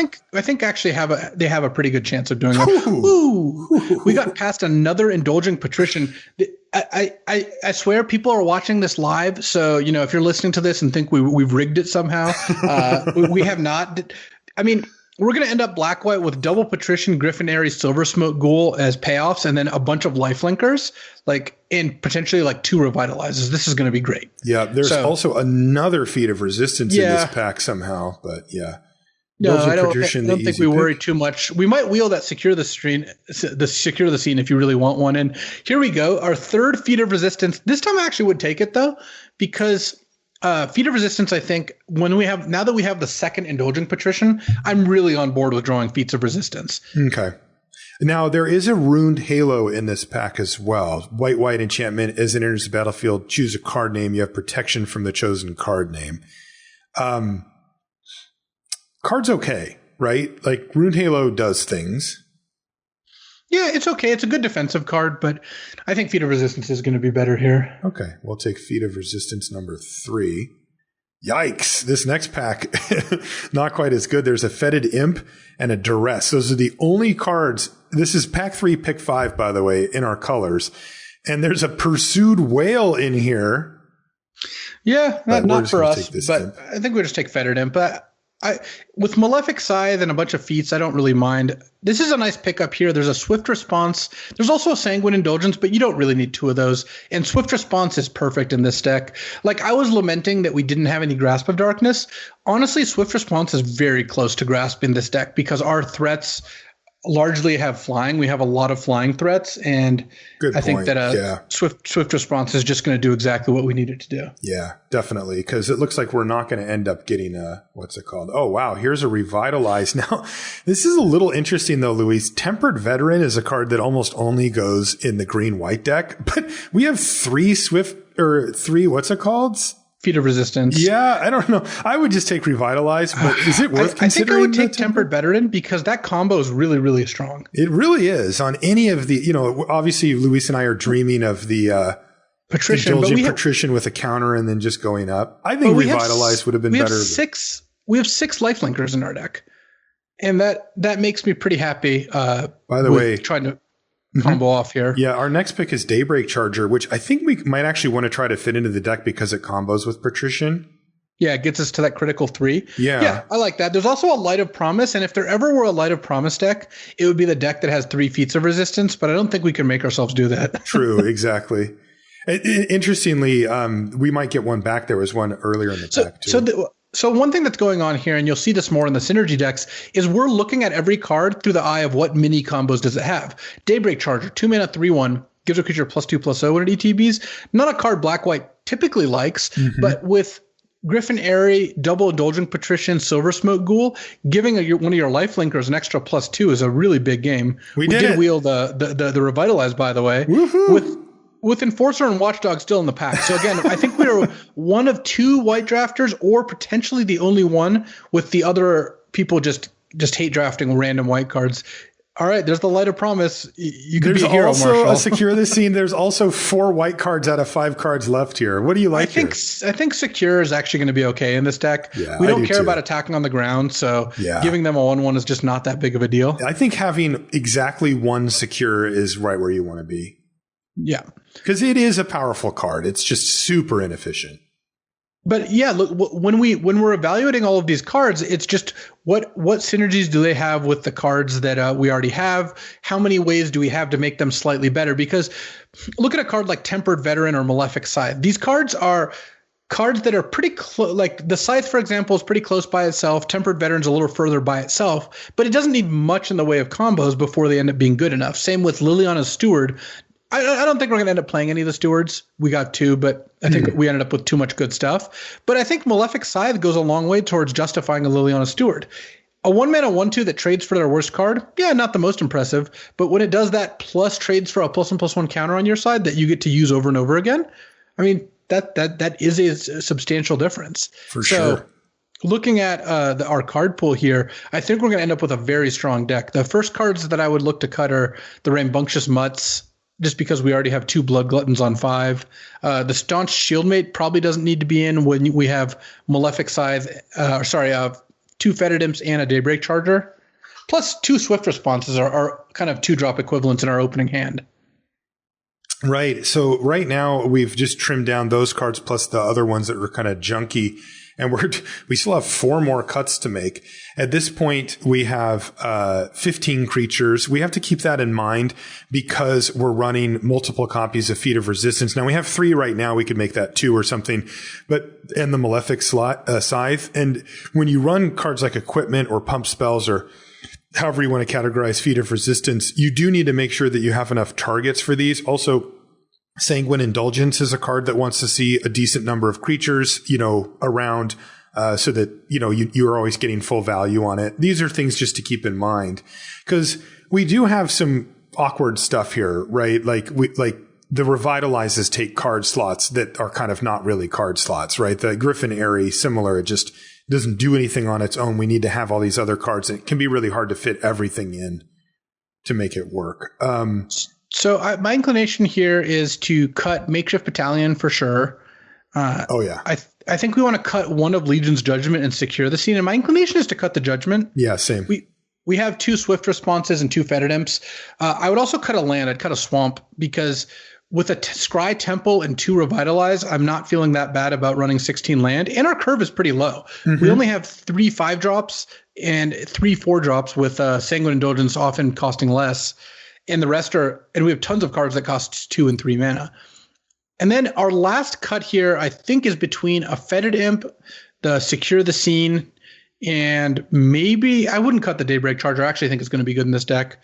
think actually they have a pretty good chance of doing that. Ooh. We got past another Indulging Patrician. I swear people are watching this live, so if you're listening to this and think we've rigged it somehow, we have not. I mean, we're going to end up black-white with double Patrician, Griffin Ares, Silver Smoke Ghoul as payoffs, and then a bunch of lifelinkers, and potentially 2 Revitalizes. This is going to be great. Yeah, there's also another Feat of Resistance in this pack somehow, but yeah. No, I don't think we worry too much. We might wheel that Secure the Scene if you really want one. And here we go. Our third Feat of Resistance. This time I actually would take it, though, because Feat of Resistance, I think, now that we have the second Indulging Patrician, I'm really on board with drawing Feats of Resistance. Okay. Now, there is a Runed Halo in this pack as well. White enchantment. As it enters the battlefield, choose a card name. You have protection from the chosen card name. Card's okay, right? Like, Runed Halo does things. Yeah, it's okay. It's a good defensive card, but I think Feat of Resistance is going to be better here. Okay, we'll take Feat of Resistance number 3. Yikes! This next pack, not quite as good. There's a Fetid Imp and a Duress. Those are the only cards. This is pack 3, pick 5, by the way, in our colors. And there's a Pursued Whale in here. Yeah, not for us, but I think we'll just take Fetid Imp. But with Malefic Scythe and a bunch of feats, I don't really mind. This is a nice pickup here. There's a Swift Response. There's also a Sanguine Indulgence, but you don't really need 2 of those. And Swift Response is perfect in this deck. I was lamenting that we didn't have any Grasp of Darkness. Honestly, Swift Response is very close to Grasp in this deck because our threats largely have flying. We have a lot of flying threats, and I think that Swift Response is just going to do exactly what we need it to do. Yeah, definitely, because it looks like we're not going to end up getting what's it called? Oh, wow, here's a Revitalize. Now, this is a little interesting, though, Luis. Tempered Veteran is a card that almost only goes in the green-white deck, but we have 3 what's it called? Feat of Resistance. Yeah, I don't know. I would just take Revitalize, but is it worth considering? I think I would take Tempered Veteran because that combo is really, really strong. It really is. On any of the, obviously Luis and I are dreaming of the Patrician with a counter and then just going up. I think Revitalize would have been better. We have 6 Lifelinkers in our deck, and that makes me pretty happy. By the way, trying to combo off here. Yeah, our next pick is Daybreak Charger, which I think we might actually want to try to fit into the deck because it combos with Patrician. Yeah, it gets us to that critical 3. Yeah, I like that. There's also a Light of Promise, and if there ever were a Light of Promise deck, it would be the deck that has 3 Feats of Resistance, but I don't think we can make ourselves do that. True, exactly. Interestingly, we might get one back. There was one earlier in the pack, too. So one thing that's going on here, and you'll see this more in the synergy decks, is we're looking at every card through the eye of what mini combos does it have. Daybreak Charger, 2 mana, 3/1, gives a creature +2/+0 when it ETBs. Not a card black-white typically likes, but with Griffin Airy, double Indulgent Patrician, Silver Smoke Ghoul, giving one of your Lifelinkers an extra +2 is a really big game. We did wheel the Revitalize, by the way. Woohoo! With Enforcer and Watchdog still in the pack. So again, I think we are one of 2 white drafters, or potentially the only one, with the other people just hate drafting random white cards. All right, there's the light of promise. You could There's be a hero, also Marshall. a Secure the Scene. There's also 4 white cards out of 5 cards left here. What do you like here? I think Secure is actually going to be okay in this deck. Yeah, we I don't do care too. about attacking on the ground, so giving them a 1/1 is just not that big of a deal. I think having exactly 1 Secure is right where you want to be. Yeah. Because it is a powerful card. It's just super inefficient. But yeah, look, when we're evaluating all of these cards, it's just what synergies do they have with the cards that we already have? How many ways do we have to make them slightly better? Because look at a card like Tempered Veteran or Malefic Scythe. These cards are cards that are pretty close. Like the Scythe, for example, is pretty close by itself. Tempered Veteran's a little further by itself, but it doesn't need much in the way of combos before they end up being good enough. Same with Liliana's Steward. I don't think we're going to end up playing any of the Stewards. We got 2, but I think we ended up with too much good stuff. But I think Malefic Scythe goes a long way towards justifying a Liliana Steward. A 1-mana 1/2 that trades for their worst card, yeah, not the most impressive. But when it does that plus trades for a +1/+1 counter on your side that you get to use over and over again, I mean, that is a substantial difference. For sure. Looking at our card pool here, I think we're going to end up with a very strong deck. The first cards that I would look to cut are the Rambunctious Mutts, just because we already have 2 Blood Gluttons on 5. The Staunch Shieldmate probably doesn't need to be in when we have Malefic Scythe, 2 Fetid Imps and a Daybreak Charger. Plus 2 Swift Responses are kind of 2-drop equivalents in our opening hand. Right. So right now we've just trimmed down those cards plus the other ones that were kind of junky. And we still have 4 more cuts to make. At this point, we have 15 creatures. We have to keep that in mind because we're running multiple copies of Feat of Resistance. Now, we have 3 right now. We could make that 2 or something. And the Malefic Scythe. And when you run cards like Equipment or Pump Spells or however you want to categorize Feat of Resistance, you do need to make sure that you have enough targets for these. Also, Sanguine Indulgence is a card that wants to see a decent number of creatures, around, so that, you are always getting full value on it. These are things just to keep in mind because we do have some awkward stuff here, right? Like the Revitalizes take card slots that are kind of not really card slots, right? The Griffin Airy, similar. It just doesn't do anything on its own. We need to have all these other cards. And it can be really hard to fit everything in to make it work. So my inclination here is to cut Makeshift Battalion for sure. I think we want to cut one of Legion's Judgment and Secure the Scene. And my inclination is to cut the Judgment. Yeah, same. We have 2 Swift Responses and 2 Fetid Imps. I would also cut a land. I'd cut a Swamp because with a Scry Temple and 2 Revitalize, I'm not feeling that bad about running 16 land. And our curve is pretty low. We only have 3 5-drops and 3 4-drops with Sanguine Indulgence often costing less. And the rest and we have tons of cards that cost 2 and 3 mana. And then our last cut here, I think, is between a Fetid Imp, the Secure the Scene, and maybe I wouldn't cut the Daybreak Charger. I actually think it's going to be good in this deck.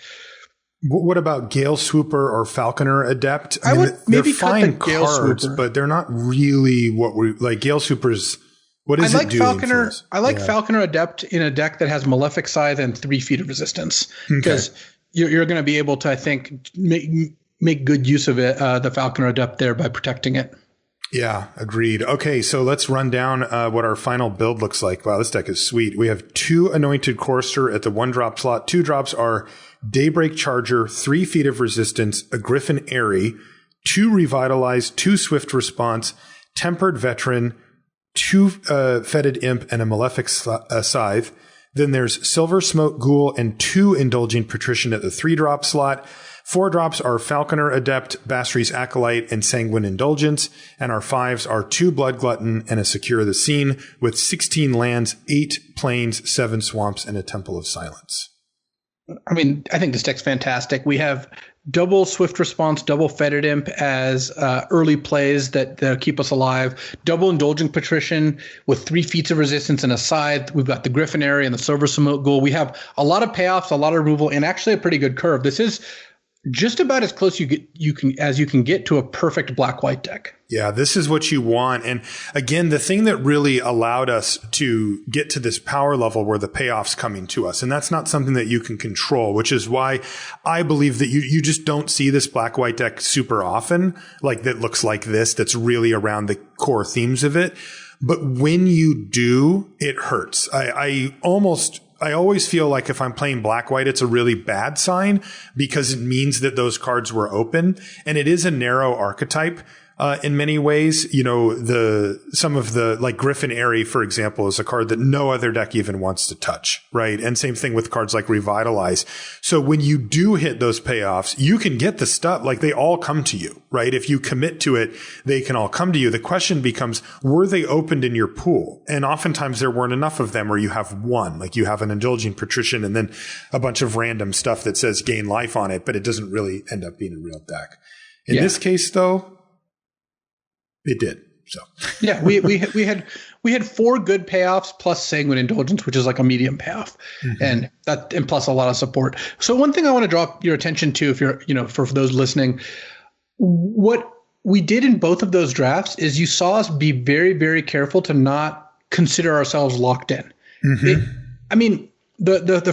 What about Gale Swooper or Falconer Adept? I would maybe cut the Gale cards, Swooper, but they're not really what we like. Gale Swooper's. What is it doing? I like Falconer Adept in a deck that has Malefic Scythe and 3 Feet of Resistance because you're going to be able to, I think, make good use of it, the Falconer Adept there by protecting it. Yeah, agreed. Okay, so let's run down what our final build looks like. Wow, this deck is sweet. We have 2 Anointed Courser at the 1-drop slot. 2 drops are Daybreak Charger, 3 Feet of Resistance, a Griffin Airy, 2 Revitalize, 2 Swift Response, Tempered Veteran, 2 Fetid Imp, and a Malefic Scythe. Then there's Silver Smoke Ghoul and 2 Indulging Patrician at the 3-drop slot. 4 drops are Falconer Adept, Basri's Acolyte, and Sanguine Indulgence. And our 5s are 2 Blood Glutton and a Secure the Scene with 16 lands, 8 plains, 7 swamps, and a Temple of Silence. I mean, I think this deck's fantastic. We have double Swift Response, double Fetid Imp as early plays that keep us alive. Double Indulging Patrician with 3 Feats of Resistance and a Scythe. We've got the Griffin Airy and the Silver Smoke Ghoul. We have a lot of payoffs, a lot of removal, and actually a pretty good curve. This is just about as close you can get to a perfect black-white deck. Yeah, this is what you want. And again, the thing that really allowed us to get to this power level were the payoffs coming to us. And that's not something that you can control, which is why I believe that you just don't see this black-white deck super often, like that looks like this, that's really around the core themes of it. But when you do, it hurts. I almost I always feel like if I'm playing black-white, it's a really bad sign because it means that those cards were open. And it is a narrow archetype. In many ways, some of the, like Griffin Airy, for example, is a card that no other deck even wants to touch, right? And same thing with cards like Revitalize. So when you do hit those payoffs, you can get the stuff, like they all come to you, right? If you commit to it, they can all come to you. The question becomes, were they opened in your pool? And oftentimes there weren't enough of them, or you have one, like you have an Indulging Patrician and then a bunch of random stuff that says gain life on it, but it doesn't really end up being a real deck. In this case, though, it did. So yeah, we had 4 good payoffs plus Sanguine Indulgence, which is like a medium payoff, and plus a lot of support. So one thing I want to draw your attention to, if you're for those listening, what we did in both of those drafts is you saw us be very, very careful to not consider ourselves locked in. The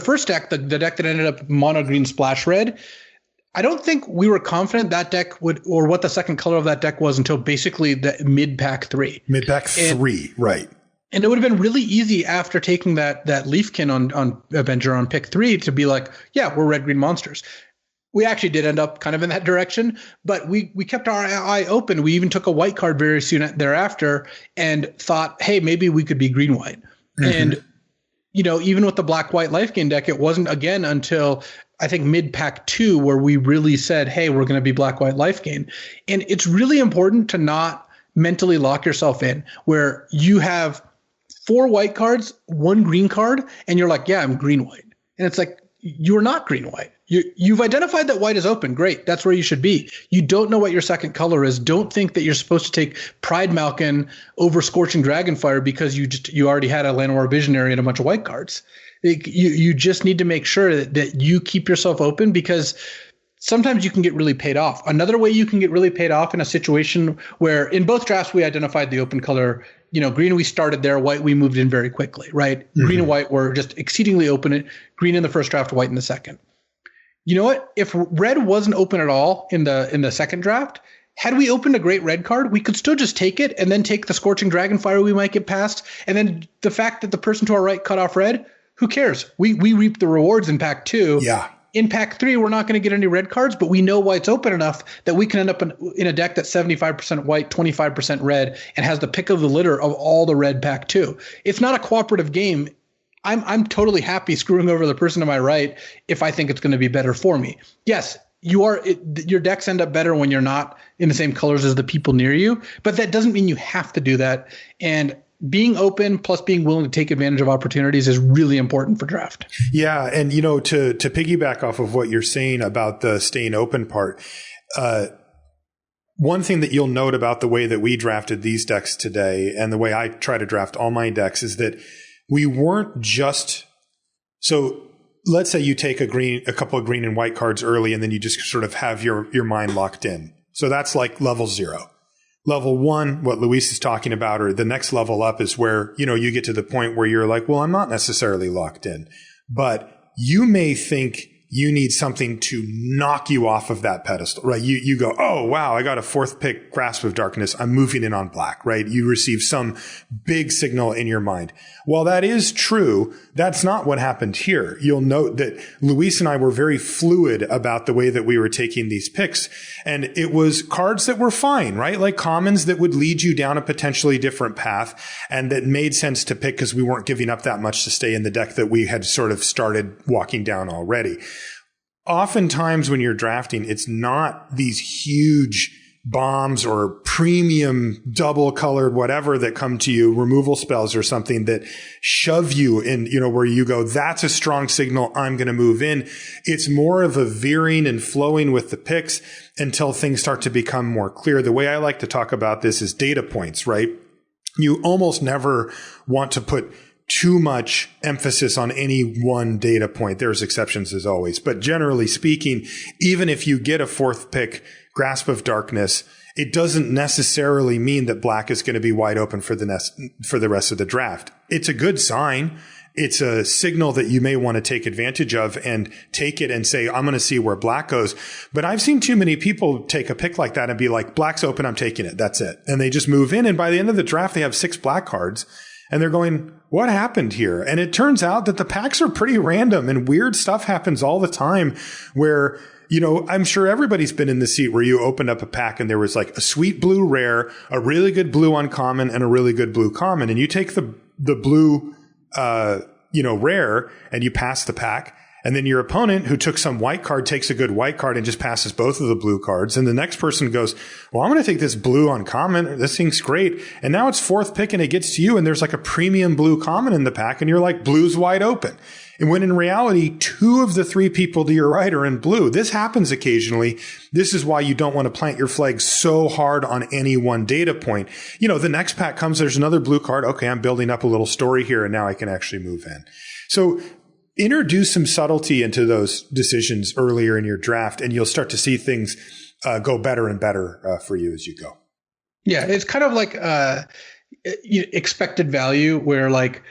first deck, the deck that ended up mono green splash red, I don't think we were confident that deck would, or what the second color of that deck was, until basically the mid-pack 3. Mid-pack 3, right. And it would have been really easy after taking that Leafkin on Avenger on pick 3 to be like, yeah, we're red-green monsters. We actually did end up kind of in that direction, but we kept our eye open. We even took a white card very soon thereafter and thought, hey, maybe we could be green-white. And, even with the black-white life gain deck, it wasn't again until I think mid-pack 2 where we really said, hey, we're going to be black-white life gain. And it's really important to not mentally lock yourself in where you have 4 white cards, 1 green card, and you're like, yeah, I'm green-white. And it's like, you're not green-white. You've identified that white is open. Great. That's where you should be. You don't know what your second color is. Don't think that you're supposed to take Pride Malkin over Scorching Dragonfire because you already had a Llanowar Visionary and a bunch of white cards. You just need to make sure that you keep yourself open, because sometimes you can get really paid off. Another way you can get really paid off in a situation where in both drafts we identified the open color. Green, we started there. White, we moved in very quickly, right? Green and white were just exceedingly open. Green in the first draft, white in the second. You know what? If red wasn't open at all in the second draft, had we opened a great red card, we could still just take it and then take the Scorching Dragonfire we might get past. And then the fact that the person to our right cut off red, who cares? We reap the rewards in pack 2. Yeah. In pack 3, we're not going to get any red cards, but we know why it's open enough that we can end up in a deck that's 75% white, 25% red, and has the pick of the litter of all the red pack 2. It's not a cooperative game. I'm totally happy screwing over the person to my right if I think it's going to be better for me. Yes, your decks end up better when you're not in the same colors as the people near you, but that doesn't mean you have to do that. And being open plus being willing to take advantage of opportunities is really important for draft. Yeah. And, to piggyback off of what you're saying about the staying open part, one thing that you'll note about the way that we drafted these decks today and the way I try to draft all my decks is that we weren't just, so let's say you take a couple of green and white cards early and then you just sort of have your mind locked in. So that's like level 0. Level 1, what Luis is talking about, or the next level up is where, you get to the point where you're like, well, I'm not necessarily locked in, but you may think you need something to knock you off of that pedestal, right? You go, oh, wow, I got a 4th pick, Grasp of Darkness. I'm moving in on black, right? You receive some big signal in your mind. While that is true, that's not what happened here. You'll note that Luis and I were very fluid about the way that we were taking these picks. And it was cards that were fine, right? Like commons that would lead you down a potentially different path and that made sense to pick because we weren't giving up that much to stay in the deck that we had sort of started walking down already. Oftentimes when you're drafting, it's not these huge bombs or premium double colored whatever that come to you, removal spells or something that shove you in, where you go, that's a strong signal, I'm going to move in. It's more of a veering and flowing with the picks until things start to become more clear. The way I like to talk about this is data points, right? You almost never want to put too much emphasis on any one data point. There's exceptions as always, but generally speaking, even if you get a 4th pick, Grasp of Darkness, it doesn't necessarily mean that black is going to be wide open for the rest of the draft. It's a good sign. It's a signal that you may want to take advantage of and take it and say, I'm going to see where black goes. But I've seen too many people take a pick like that and be like, black's open, I'm taking it. That's it. And they just move in. And by the end of the draft, they have 6 black cards. And they're going, what happened here? And it turns out that the packs are pretty random and weird stuff happens all the time where, you know, I'm sure everybody's been in the seat where you opened up a pack and there was like a sweet blue rare, a really good blue uncommon, and a really good blue common. And you take the blue, rare and you pass the pack. And then your opponent who took some white card takes a good white card and just passes both of the blue cards. And the next person goes, well, I'm going to take this blue uncommon. This thing's great. And now it's fourth pick and it gets to you and there's like a premium blue common in the pack and you're like, blue's wide open. And when in reality, 2 of the 3 people to your right are in blue. This happens occasionally. This is why you don't want to plant your flag so hard on any one data point. You know, the next pack comes, there's another blue card. Okay, I'm building up a little story here and now I can actually move in. So introduce some subtlety into those decisions earlier in your draft, and you'll start to see things go better and better for you as you go. Yeah, it's kind of like expected value, where like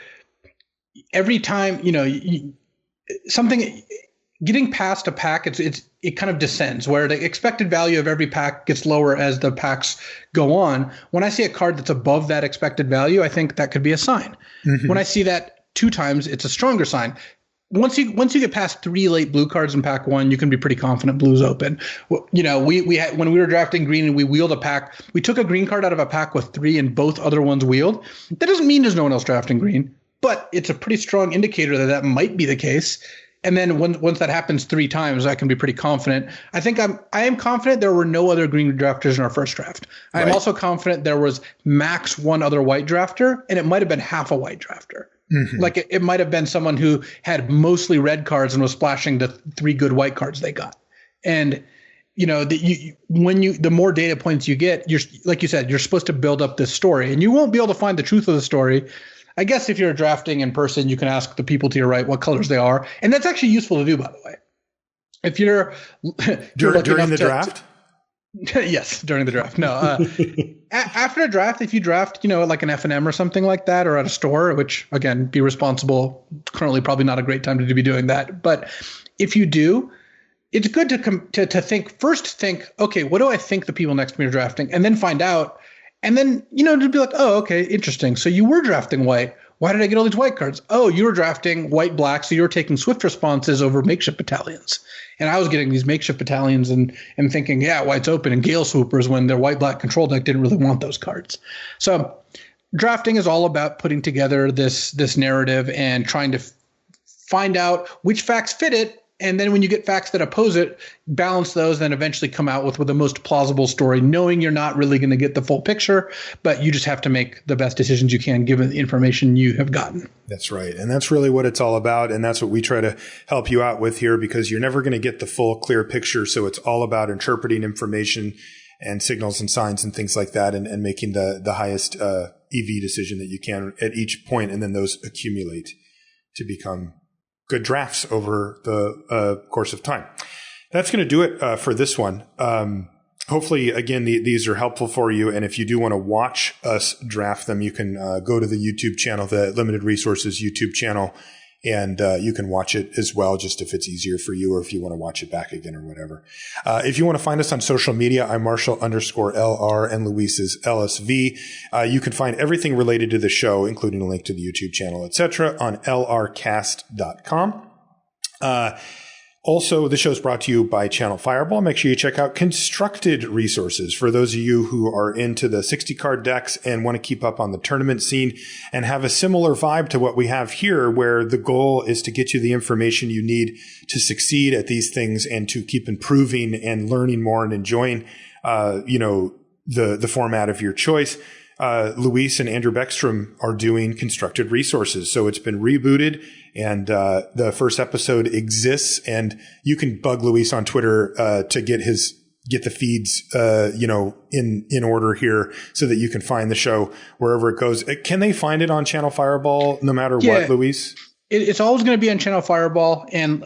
every time something getting past a pack, it kind of descends, where the expected value of every pack gets lower as the packs go on. When I see a card that's above that expected value, I think that could be a sign. Mm-hmm. When I see that 2 times, it's a stronger sign. Once you get past 3 late blue cards in pack 1, you can be pretty confident blue's open. You know, we had, when we were drafting green and we wheeled a pack, we took a green card out of a pack with 3 and both other ones wheeled. That doesn't mean there's no one else drafting green, but it's a pretty strong indicator that might be the case. And then once that happens 3 times, I can be pretty confident. I think I am confident there were no other green drafters in our first draft. I am also confident there was max 1 other white drafter, and it might have been half a white drafter. Mm-hmm. Like it might have been someone who had mostly red cards and was splashing the 3 good white cards they got. And you know, the more data points you get, you're, like you said, you're supposed to build up this story, and you won't be able to find the truth of the story. I guess if you're drafting in person, you can ask the people to your right what colors they are, and that's actually useful to do, by the way. If you're during the draft. Yes, during the draft. No, after a draft, if you draft, like an F&M or something like that, or at a store, which again, be responsible. Currently, probably not a great time to be doing that. But if you do, it's good to think, okay, what do I think the people next to me are drafting, and then find out, and then to be like, oh, okay, interesting. So you were drafting white. Why did I get all these white cards? Oh, you were drafting white black, so you were taking swift responses over makeshift battalions. And I was getting these makeshift battalions and thinking, yeah, white's open, and Gale Swoopers when their white black control deck didn't really want those cards. So drafting is all about putting together this narrative and trying to find out which facts fit it. And then when you get facts that oppose it, balance those, then eventually come out with the most plausible story, knowing you're not really going to get the full picture, but you just have to make the best decisions you can given the information you have gotten. That's right. And that's really what it's all about. And that's what we try to help you out with here, because you're never going to get the full clear picture. So it's all about interpreting information and signals and signs and things like that, and making the highest EV decision that you can at each point. And then those accumulate to become good drafts over the course of time. That's going to do it for this one. Hopefully, again, these are helpful for you. And if you do want to watch us draft them, you can go to the YouTube channel, the Limited Resources YouTube channel, and you can watch it as well, just if it's easier for you or if you want to watch it back again or whatever. If you want to find us on social media, I'm Marshall_LR and Luis is LSV. You can find everything related to the show, including a link to the YouTube channel, etc., on lrcast.com. Also, the show is brought to you by ChannelFireball. Make sure you check out Constructed Resources for those of you who are into the 60-card decks and want to keep up on the tournament scene and have a similar vibe to what we have here, where the goal is to get you the information you need to succeed at these things and to keep improving and learning more and enjoying, the format of your choice. Luis and Andrew Beckstrom are doing Constructed Resources. So it's been rebooted, and the first episode exists, and you can bug Luis on Twitter to get the feeds in order here so that you can find the show wherever it goes. Can they find it on ChannelFireball no matter what, Luis? It's always going to be on ChannelFireball, and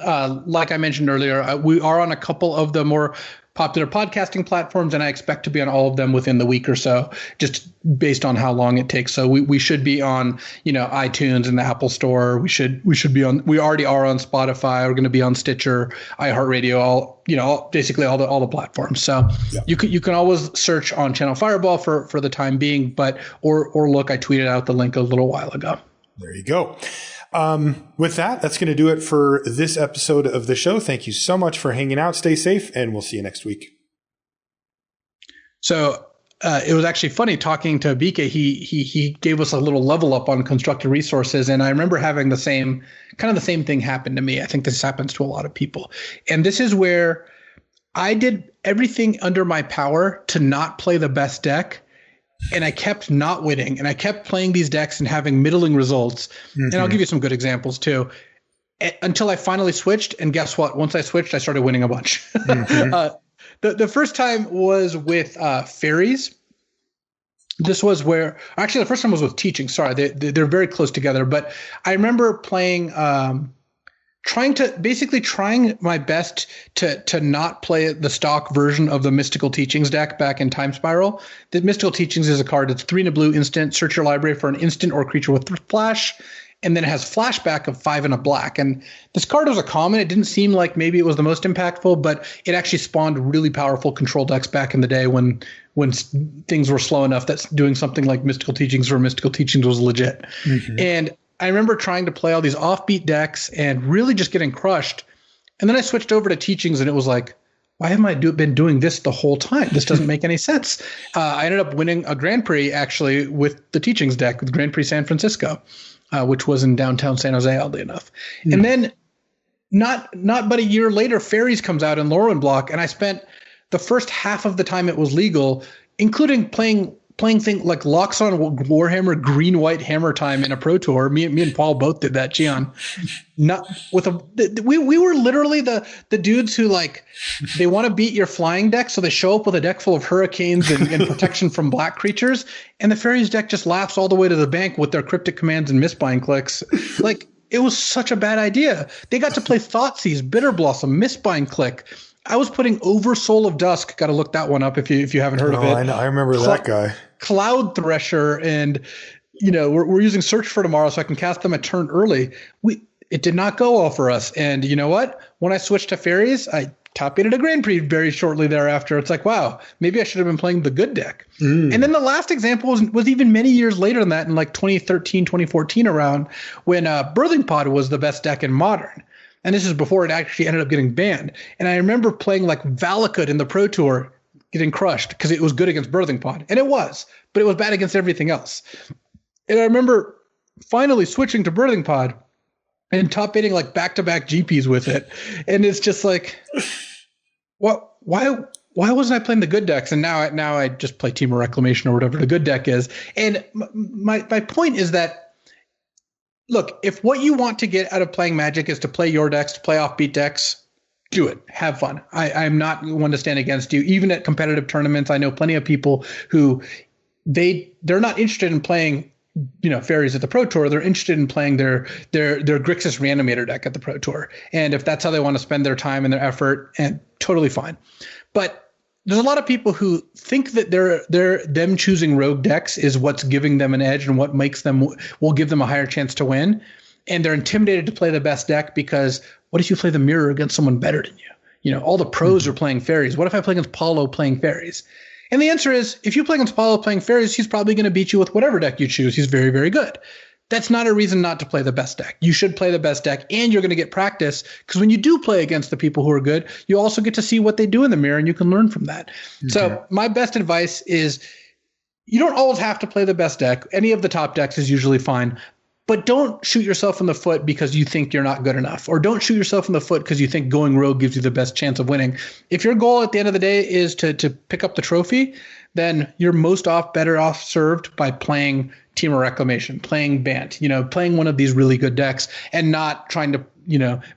like I mentioned earlier, we are on a couple of the more popular podcasting platforms, and I expect to be on all of them within the week or so, just based on how long it takes. So we should be on, iTunes and the Apple Store. We should be on. We already are on Spotify. We're going to be on Stitcher, iHeartRadio, basically all the platforms. So you can always search on ChannelFireball for the time being, or look. I tweeted out the link a little while ago. There you go. With that's going to do it for this episode of the show. Thank you so much for hanging out. Stay safe, and we'll see you next week. So it was actually funny talking to BK. He gave us a little level up on constructed resources, and I remember having the same thing happen to me. I think this happens to a lot of people, and this is where I did everything under my power to not play the best deck. And I kept not winning, and I kept playing these decks and having middling results. Mm-hmm. And I'll give you some good examples too, until I finally switched. And guess what? Once I switched, I started winning a bunch. Mm-hmm. The first time was with fairies. This was where actually the first time was with teaching. Sorry, they're very close together. But I remember playing. Trying my best to not play the stock version of the Mystical Teachings deck back in Time Spiral. The Mystical Teachings is a card that's 3 and a blue instant. Search your library for an instant or creature with flash, and then it has flashback of 5 and a black. And this card was a common. It didn't seem like maybe it was the most impactful, but it actually spawned really powerful control decks back in the day when things were slow enough that doing something like Mystical Teachings or Mystical Teachings was legit. Mm-hmm. And I remember trying to play all these offbeat decks and really just getting crushed. And then I switched over to teachings, and it was like, why haven't I been doing this the whole time? This doesn't make any sense. I ended up winning a Grand Prix actually with the teachings deck, with Grand Prix San Francisco, which was in downtown San Jose, oddly enough. Mm. And then not but a year later, Fairies comes out in Lorwyn block, and I spent the first half of the time it was legal, including playing things like Locks on Warhammer green-white hammer time in a pro tour. Me and Paul both did that. Gian, not with we were literally the dudes who they want to beat your flying deck, so they show up with a deck full of hurricanes and protection from black creatures, and the Fairies deck just laughs all the way to the bank with their cryptic commands and mistbind clicks. It was such a bad idea. They got to play Thoughtseize, Bitter Blossom, mistbind click. I was putting over Soul of Dusk. Got to look that one up if you haven't heard of it. I know. I remember that guy. Cloud Thresher, and we're using Search for Tomorrow, so I can cast them a turn early. It did not go well for us, and you know what? When I switched to Fairies, I top-aided a Grand Prix very shortly thereafter. It's like, wow, maybe I should have been playing the good deck. Mm. And then the last example was even many years later than that, in 2013, 2014 around, when Birthing Pod was the best deck in Modern. And this is before it actually ended up getting banned. And I remember playing Valakut in the Pro Tour, getting crushed because it was good against Birthing Pod. And it was, but it was bad against everything else. And I remember finally switching to Birthing Pod and top-aiding back-to-back GPs with it. And it's just what? Why wasn't I playing the good decks? And now I just play Team of Reclamation or whatever the good deck is. And my point is that, look, if what you want to get out of playing Magic is to play your decks, to play offbeat decks, do it. Have fun. I'm not one to stand against you. Even at competitive tournaments, I know plenty of people who they're not interested in playing, Fairies at the Pro Tour. They're interested in playing their Grixis Reanimator deck at the Pro Tour. And if that's how they want to spend their time and their effort, and totally fine. But there's a lot of people who think that them choosing rogue decks is what's giving them an edge and what will give them a higher chance to win. And they're intimidated to play the best deck because what if you play the mirror against someone better than you? All the pros are playing Fairies. What if I play against Paulo playing Fairies? And the answer is, if you play against Paulo playing Fairies, he's probably going to beat you with whatever deck you choose. He's very, very good. That's not a reason not to play the best deck. You should play the best deck, and you're going to get practice, because when you do play against the people who are good, you also get to see what they do in the mirror, and you can learn from that. Mm-hmm. So my best advice is, you don't always have to play the best deck. Any of the top decks is usually fine. But don't shoot yourself in the foot because you think you're not good enough, or don't shoot yourself in the foot because you think going rogue gives you the best chance of winning. If your goal at the end of the day is to pick up the trophy, then you're better off served by playing Team of Reclamation, playing Bant, playing one of these really good decks, and not trying to,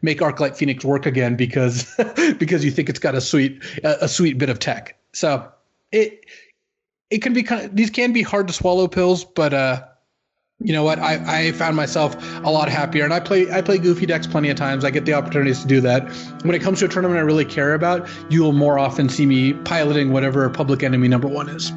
make Arclight Phoenix work again because you think it's got a sweet bit of tech. So it can be these can be hard to swallow pills, but You know what? I found myself a lot happier, and I play goofy decks plenty of times. I get the opportunities to do that. When it comes to a tournament I really care about, you will more often see me piloting whatever Public Enemy #1 is.